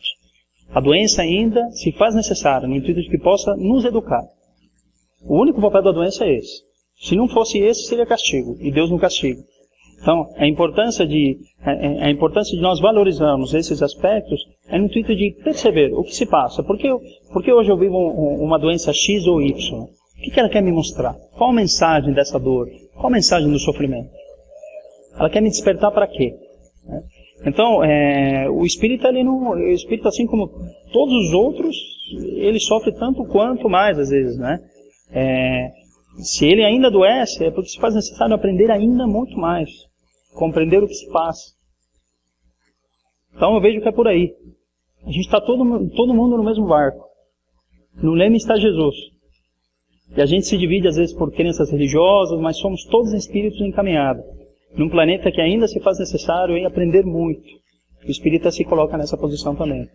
A doença ainda se faz necessária, no intuito de que possa nos educar. O único papel da doença é esse. Se não fosse esse, seria castigo, e Deus não castiga. Então, a importância de nós valorizarmos esses aspectos é no intuito de perceber o que se passa. Por que hoje eu vivo uma doença X ou Y? O que ela quer me mostrar? Qual a mensagem dessa dor? Qual a mensagem do sofrimento? Ela quer me despertar para quê? né? Então, o espírita, o espírita, assim como todos os outros, ele sofre tanto quanto mais, às vezes, né? Se ele ainda adoece, é porque se faz necessário aprender ainda muito mais, compreender o que se passa. Então eu vejo que é por aí. A gente está todo mundo no mesmo barco. No leme está Jesus. E a gente se divide às vezes por crenças religiosas, mas somos todos espíritos encaminhados. Num planeta que ainda se faz necessário em aprender muito. O espírita se coloca nessa posição também.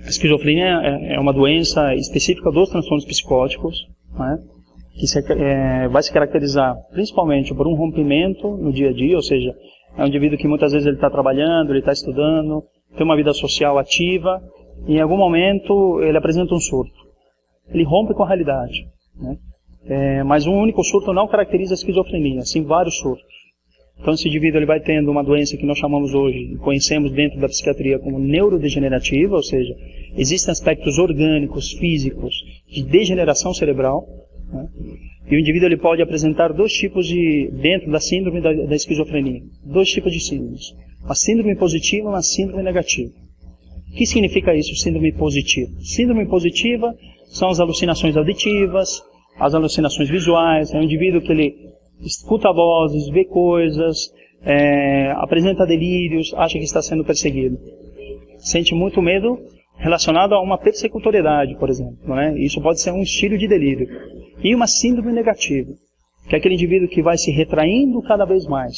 A esquizofrenia é uma doença específica dos transtornos psicóticos, né, que vai se caracterizar principalmente por um rompimento no dia a dia, ou seja, é um indivíduo que muitas vezes ele está trabalhando, ele está estudando, tem uma vida social ativa, e em algum momento ele apresenta um surto. Ele rompe com a realidade, né, mas um único surto não caracteriza a esquizofrenia, sim vários surtos. Então esse indivíduo ele vai tendo uma doença que nós chamamos hoje, conhecemos dentro da psiquiatria como neurodegenerativa, ou seja, existem aspectos orgânicos, físicos, de degeneração cerebral, né? E o indivíduo ele pode apresentar dois tipos dentro da síndrome da esquizofrenia, dois tipos de síndromes, uma síndrome positiva e uma síndrome negativa. O que significa isso, síndrome positiva? Síndrome positiva são as alucinações auditivas, as alucinações visuais, é um indivíduo que ele escuta vozes, vê coisas, apresenta delírios, acha que está sendo perseguido. Sente muito medo relacionado a uma persecutoriedade, por exemplo, né? Isso pode ser um estilo de delírio. E uma síndrome negativa, que é aquele indivíduo que vai se retraindo cada vez mais.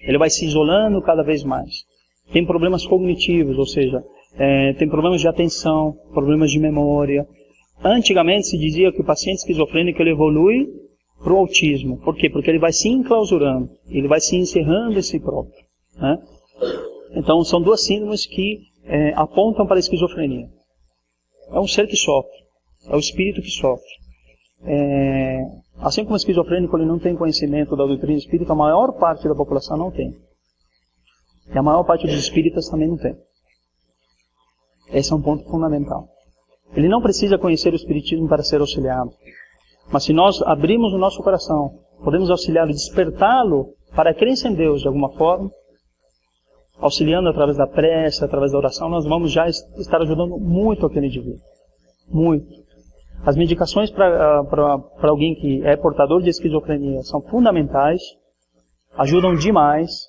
Ele vai se isolando cada vez mais. Tem problemas cognitivos, ou seja, tem problemas de atenção, problemas de memória. Antigamente se dizia que o paciente esquizofrênico ele evolui para o autismo. Por quê? Porque ele vai se enclausurando, ele vai se encerrando em si próprio, né? Então são duas síndromes que apontam para a esquizofrenia. É um ser que sofre, é o espírito que sofre. Assim como o esquizofrênico ele não tem conhecimento da doutrina espírita, a maior parte da população não tem. E a maior parte dos espíritas também não tem. Esse é um ponto fundamental. Ele não precisa conhecer o espiritismo para ser auxiliado. Mas se nós abrirmos o nosso coração, podemos auxiliá-lo, despertá-lo para a crença em Deus de alguma forma, auxiliando através da prece, através da oração, nós vamos já estar ajudando muito aquele indivíduo. Muito. As medicações para alguém que é portador de esquizofrenia são fundamentais, ajudam demais,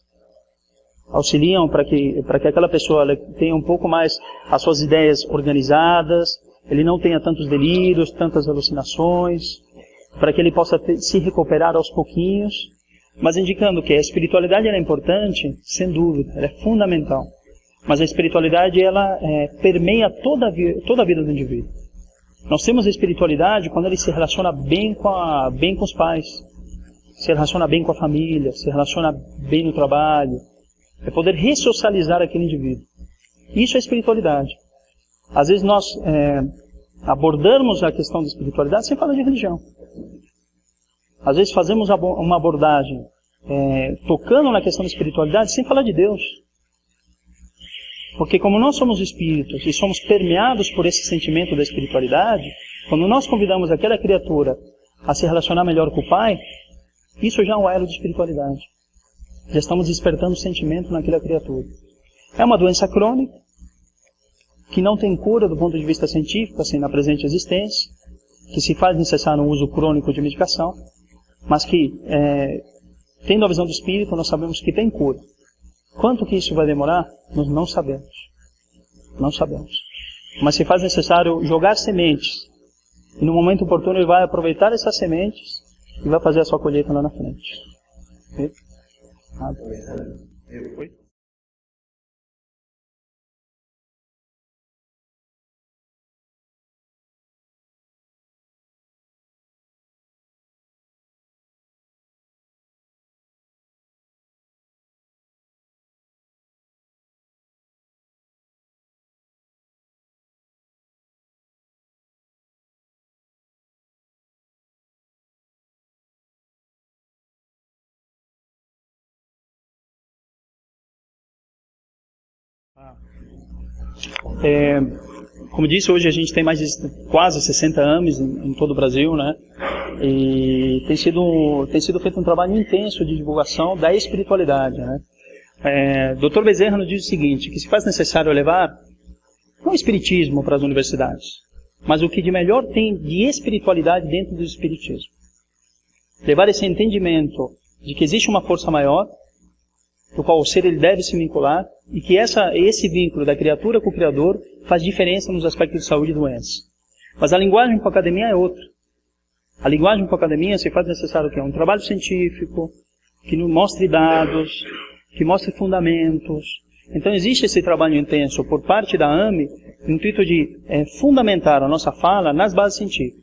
auxiliam para que aquela pessoa tenha um pouco mais as suas ideias organizadas, ele não tenha tantos delírios, tantas alucinações, para que ele possa se recuperar aos pouquinhos, mas indicando que a espiritualidade ela é importante, sem dúvida, ela é fundamental. Mas a espiritualidade ela permeia toda a vida do indivíduo. Nós temos a espiritualidade quando ele se relaciona bem com os pais, se relaciona bem com a família, se relaciona bem no trabalho, é poder ressocializar aquele indivíduo. Isso é espiritualidade. Às vezes nós abordamos a questão da espiritualidade sem falar de religião. Às vezes fazemos uma abordagem tocando na questão da espiritualidade sem falar de Deus. Porque como nós somos espíritos e somos permeados por esse sentimento da espiritualidade, quando nós convidamos aquela criatura a se relacionar melhor com o Pai, isso já é um elo de espiritualidade. Já estamos despertando o sentimento naquela criatura. É uma doença crônica, que não tem cura do ponto de vista científico, assim, na presente existência, que se faz necessário um uso crônico de medicação, mas que, tendo a visão do espírito, nós sabemos que tem cura. Quanto que isso vai demorar, nós não sabemos. Não sabemos. Mas se faz necessário jogar sementes, e no momento oportuno ele vai aproveitar essas sementes e vai fazer a sua colheita lá na frente. Ok? Como disse, hoje a gente tem mais de quase 60 AMEs em todo o Brasil, né? E tem sido feito um trabalho intenso de divulgação da espiritualidade, né? Dr. Bezerra nos diz o seguinte, que se faz necessário levar não o espiritismo para as universidades, mas o que de melhor tem de espiritualidade dentro do espiritismo. Levar esse entendimento de que existe uma força maior, do qual o ser ele deve se vincular, e que esse vínculo da criatura com o Criador faz diferença nos aspectos de saúde e doença. Mas a linguagem com a academia é outra. A linguagem com a academia se faz necessário o quê? Um trabalho científico, que nos mostre dados, que mostre fundamentos. Então existe esse trabalho intenso por parte da AME, no intuito de fundamentar a nossa fala nas bases científicas.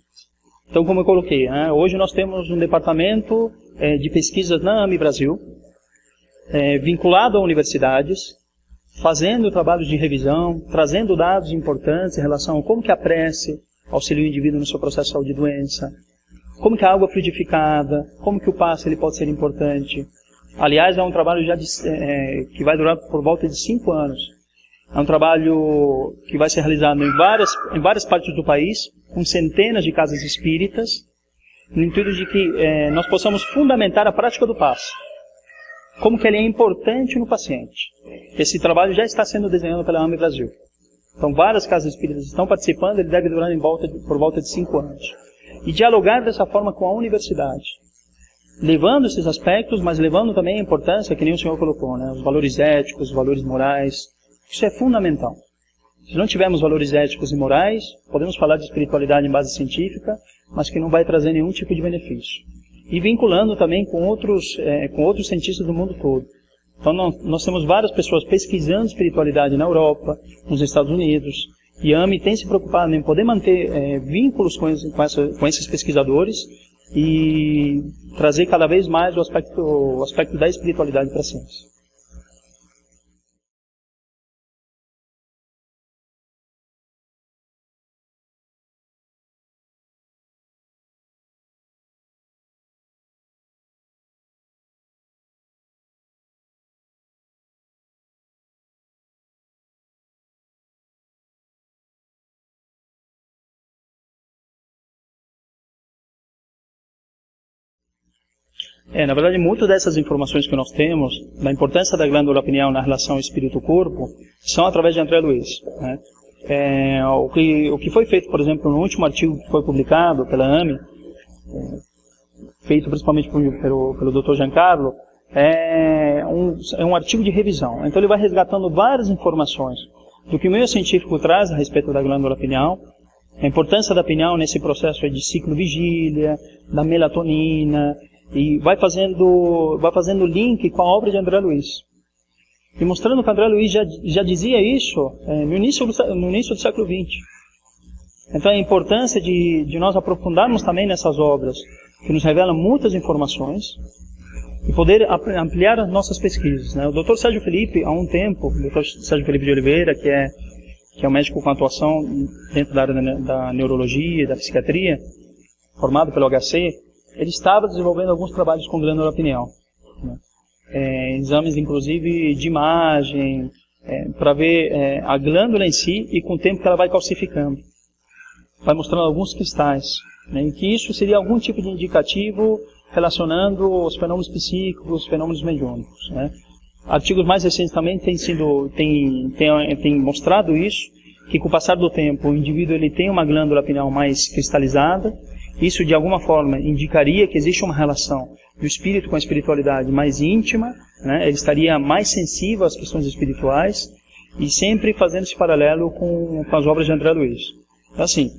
Então, como eu coloquei, hoje nós temos um departamento de pesquisas na AME Brasil, vinculado a universidades, fazendo trabalhos de revisão, trazendo dados importantes em relação a como que a prece auxilia o indivíduo no seu processo de saúde e doença, como que a água fluidificada, como que o passe ele pode ser importante. Aliás, é um trabalho que vai durar por volta de 5 anos. É um trabalho que vai ser realizado em várias partes do país, com centenas de casas espíritas, no intuito de que nós possamos fundamentar a prática do passe. Como que ele é importante no paciente. Esse trabalho já está sendo desenhado pela AME Brasil. Então, várias casas espíritas estão participando, ele deve durar por volta de 5 anos. E dialogar dessa forma com a universidade. Levando esses aspectos, mas levando também a importância, que nem o senhor colocou, né? Os valores éticos, os valores morais. Isso é fundamental. Se não tivermos valores éticos e morais, podemos falar de espiritualidade em base científica, mas que não vai trazer nenhum tipo de benefício. E vinculando também com outros cientistas do mundo todo. Então nós temos várias pessoas pesquisando espiritualidade na Europa, nos Estados Unidos, e a AME tem se preocupado em poder manter vínculos com esses pesquisadores e trazer cada vez mais o aspecto da espiritualidade para a ciência. Na verdade, muitas dessas informações que nós temos, da importância da glândula pineal na relação espírito-corpo, são através de André Luiz. Né? O que foi feito, por exemplo, no último artigo que foi publicado pela AME, feito principalmente pelo Dr. Giancarlo, é um artigo de revisão. Então ele vai resgatando várias informações do que o meio científico traz a respeito da glândula pineal, a importância da pineal nesse processo de ciclo vigília, da melatonina, e vai fazendo link com a obra de André Luiz. E mostrando que André Luiz já dizia isso no início do século XX. Então a importância de nós aprofundarmos também nessas obras, que nos revelam muitas informações, e poder ampliar as nossas pesquisas. Né? O Dr. Sérgio Felipe, há um tempo, o Dr. Sérgio Felipe de Oliveira, que é um médico com atuação dentro da área da neurologia e da psiquiatria, formado pelo HC, ele estava desenvolvendo alguns trabalhos com glândula pineal. Né? Exames, inclusive, de imagem, para ver a glândula em si e com o tempo que ela vai calcificando. Vai mostrando alguns cristais. Né? E que isso seria algum tipo de indicativo relacionando os fenômenos psíquicos, os fenômenos mediúnicos. Né? Artigos mais recentes também têm mostrado isso, que com o passar do tempo o indivíduo ele tem uma glândula pineal mais cristalizada. Isso, de alguma forma, indicaria que existe uma relação do espírito com a espiritualidade mais íntima, né? Ele estaria mais sensível às questões espirituais e sempre fazendo esse paralelo com as obras de André Luiz. Então, assim,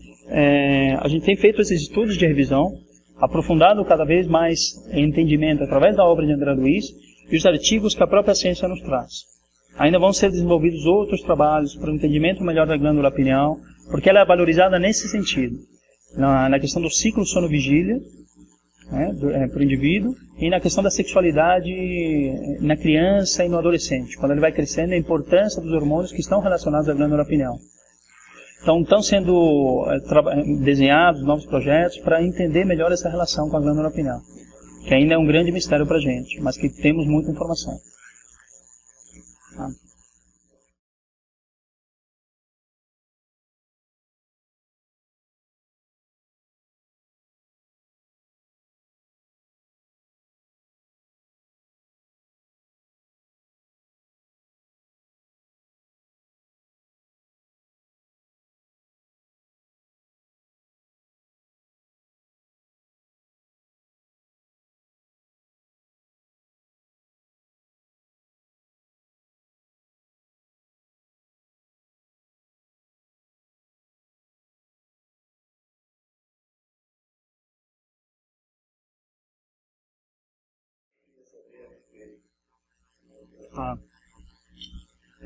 a gente tem feito esses estudos de revisão, aprofundado cada vez mais em entendimento através da obra de André Luiz e os artigos que a própria ciência nos traz. Ainda vão ser desenvolvidos outros trabalhos para o entendimento melhor da glândula pineal, porque ela é valorizada nesse sentido. Na questão do ciclo sono-vigília, né, para o indivíduo, e na questão da sexualidade na criança e no adolescente, quando ele vai crescendo, a importância dos hormônios que estão relacionados à glândula pineal. Então, estão sendo desenhados novos projetos para entender melhor essa relação com a glândula pineal, que ainda é um grande mistério para a gente, mas que temos muita informação.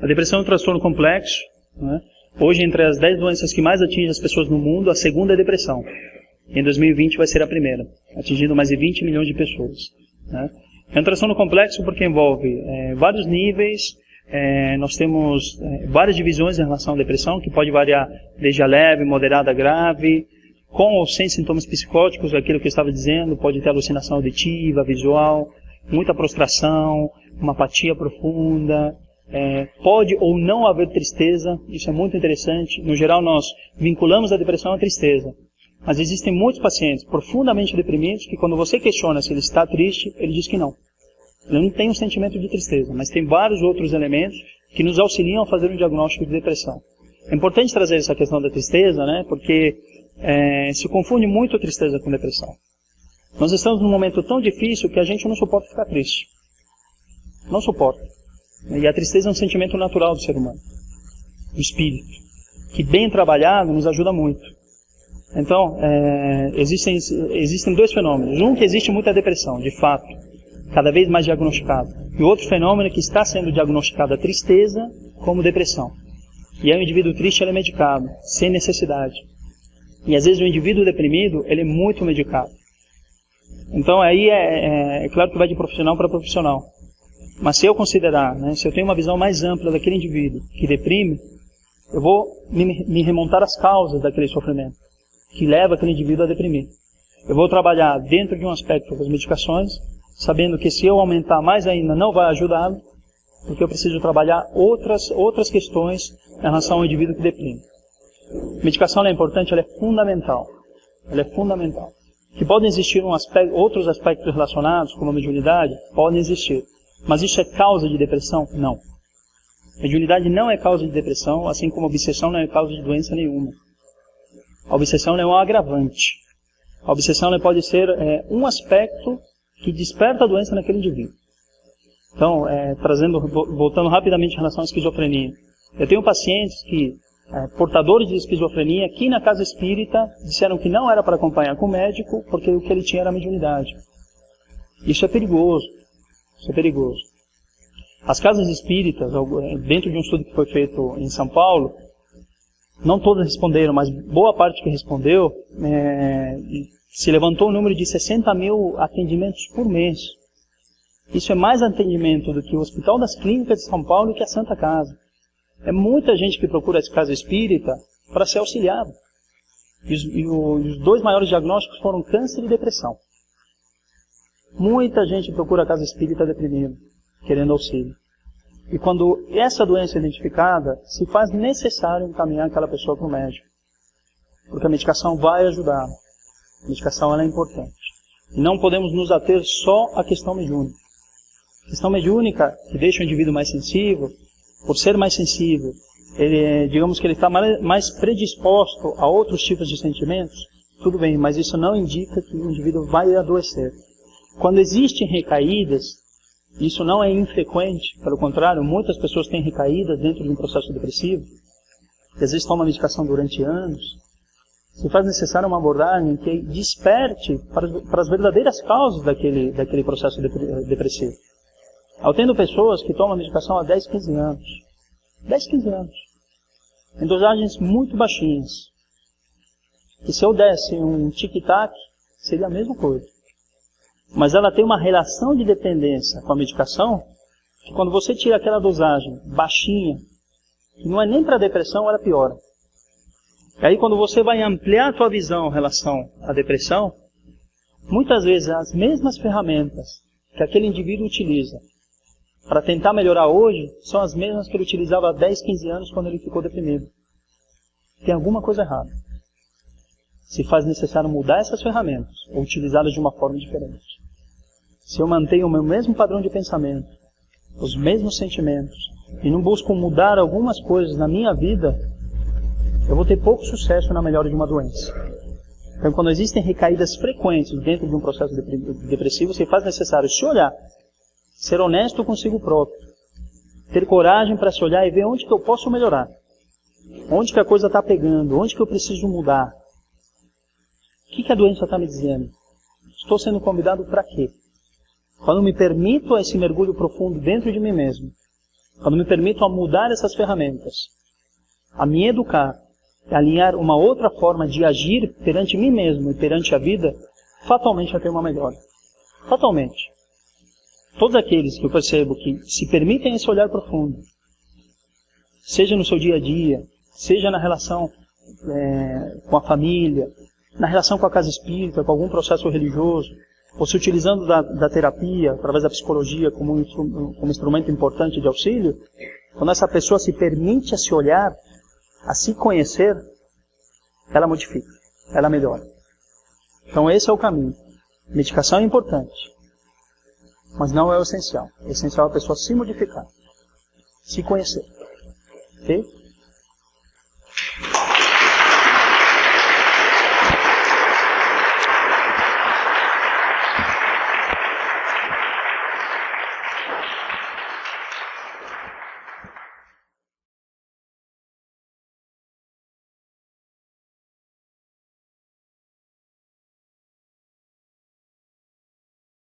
A depressão é um transtorno complexo, né? Hoje, entre as 10 doenças que mais atingem as pessoas no mundo, a segunda é a depressão. Em 2020 vai ser a primeira, atingindo mais de 20 milhões de pessoas, né? É um transtorno complexo porque envolve vários níveis. Nós temos várias divisões em relação à depressão, que pode variar desde a leve, moderada, grave, com ou sem sintomas psicóticos, aquilo que eu estava dizendo, pode ter alucinação auditiva, visual, muita prostração, uma apatia profunda, pode ou não haver tristeza, isso é muito interessante. No geral, nós vinculamos a depressão à tristeza, mas existem muitos pacientes profundamente deprimidos que, quando você questiona se ele está triste, ele diz que não. Ele não tem um sentimento de tristeza, mas tem vários outros elementos que nos auxiliam a fazer um diagnóstico de depressão. É importante trazer essa questão da tristeza, né? Porque se confunde muito a tristeza com depressão. Nós estamos num momento tão difícil que a gente não suporta ficar triste. Não suporta. E a tristeza é um sentimento natural do ser humano, do espírito, que bem trabalhado nos ajuda muito. Então, existem dois fenômenos. Um, que existe muita depressão, de fato, cada vez mais diagnosticado. E outro fenômeno que está sendo diagnosticado a tristeza como depressão. E aí o indivíduo triste ele é medicado, sem necessidade. E às vezes o indivíduo deprimido ele é muito medicado. Então aí é claro que vai de profissional para profissional. Mas se eu considerar, né, se eu tenho uma visão mais ampla daquele indivíduo que deprime, eu vou me remontar às causas daquele sofrimento que leva aquele indivíduo a deprimir. Eu vou trabalhar dentro de um aspecto das medicações, sabendo que se eu aumentar mais ainda não vai ajudá-lo, porque eu preciso trabalhar outras questões em relação ao indivíduo que deprime. A medicação é importante, ela é fundamental. Ela é fundamental. Que podem existir outros aspectos relacionados, como a mediunidade, podem existir. Mas isso é causa de depressão? Não. Mediunidade não é causa de depressão, assim como a obsessão não é causa de doença nenhuma. A obsessão é um agravante. A obsessão pode ser um aspecto que desperta a doença naquele indivíduo. Então, voltando rapidamente em relação à esquizofrenia. Eu tenho pacientes portadores de esquizofrenia, aqui na casa espírita, disseram que não era para acompanhar com o médico, porque o que ele tinha era mediunidade. Isso é perigoso. Isso é perigoso. As casas espíritas, dentro de um estudo que foi feito em São Paulo, não todas responderam, mas boa parte que respondeu, se levantou o número de 60 mil atendimentos por mês. Isso é mais atendimento do que o Hospital das Clínicas de São Paulo e que a Santa Casa. É muita gente que procura essa casa espírita para ser auxiliado. E os dois maiores diagnósticos foram câncer e depressão. Muita gente procura a casa espírita deprimida, querendo auxílio. E quando essa doença é identificada, se faz necessário encaminhar aquela pessoa para o médico. Porque a medicação vai ajudar. A medicação ela é importante. E não podemos nos ater só à questão mediúnica. A questão mediúnica, que deixa o indivíduo mais sensível, por ser mais sensível, digamos que ele está mais predisposto a outros tipos de sentimentos, tudo bem, mas isso não indica que o indivíduo vai adoecer. Quando existem recaídas, isso não é infrequente, pelo contrário, muitas pessoas têm recaídas dentro de um processo depressivo, que às vezes tomam medicação durante anos. Se faz necessário uma abordagem que desperte para as verdadeiras causas daquele processo depressivo. Eu tenho pessoas que tomam medicação há 10, 15 anos. 10, 15 anos. Em dosagens muito baixinhas. E se eu desse um tic-tac, seria a mesma coisa. Mas ela tem uma relação de dependência com a medicação, que quando você tira aquela dosagem baixinha, que não é nem para depressão, ela piora. E aí quando você vai ampliar a tua visão em relação à depressão, muitas vezes as mesmas ferramentas que aquele indivíduo utiliza para tentar melhorar hoje, são as mesmas que ele utilizava há 10, 15 anos quando ele ficou deprimido. Tem alguma coisa errada. Se faz necessário mudar essas ferramentas, ou utilizá-las de uma forma diferente. Se eu mantenho o meu mesmo padrão de pensamento, os mesmos sentimentos, e não busco mudar algumas coisas na minha vida, eu vou ter pouco sucesso na melhora de uma doença. Então, quando existem recaídas frequentes dentro de um processo depressivo, se faz necessário se olhar, ser honesto consigo próprio, ter coragem para se olhar e ver onde que eu posso melhorar, onde que a coisa está pegando, onde que eu preciso mudar. O que a doença está me dizendo? Estou sendo convidado para quê? quando me permito esse mergulho profundo dentro de mim mesmo, quando me permito a mudar essas ferramentas, a me educar, a alinhar uma outra forma de agir perante mim mesmo e perante a vida, fatalmente vai ter uma melhora. Fatalmente. Todos aqueles que eu percebo que se permitem esse olhar profundo, seja no seu dia a dia, seja na relação com a família, na relação com a casa espírita, com algum processo religioso, ou se utilizando da terapia, através da psicologia, como instrumento importante de auxílio, quando essa pessoa se permite a se olhar, a se conhecer, ela modifica, ela melhora. Então esse é o caminho. Medicação é importante, mas não é o essencial. O essencial é a pessoa se modificar, se conhecer. Ok?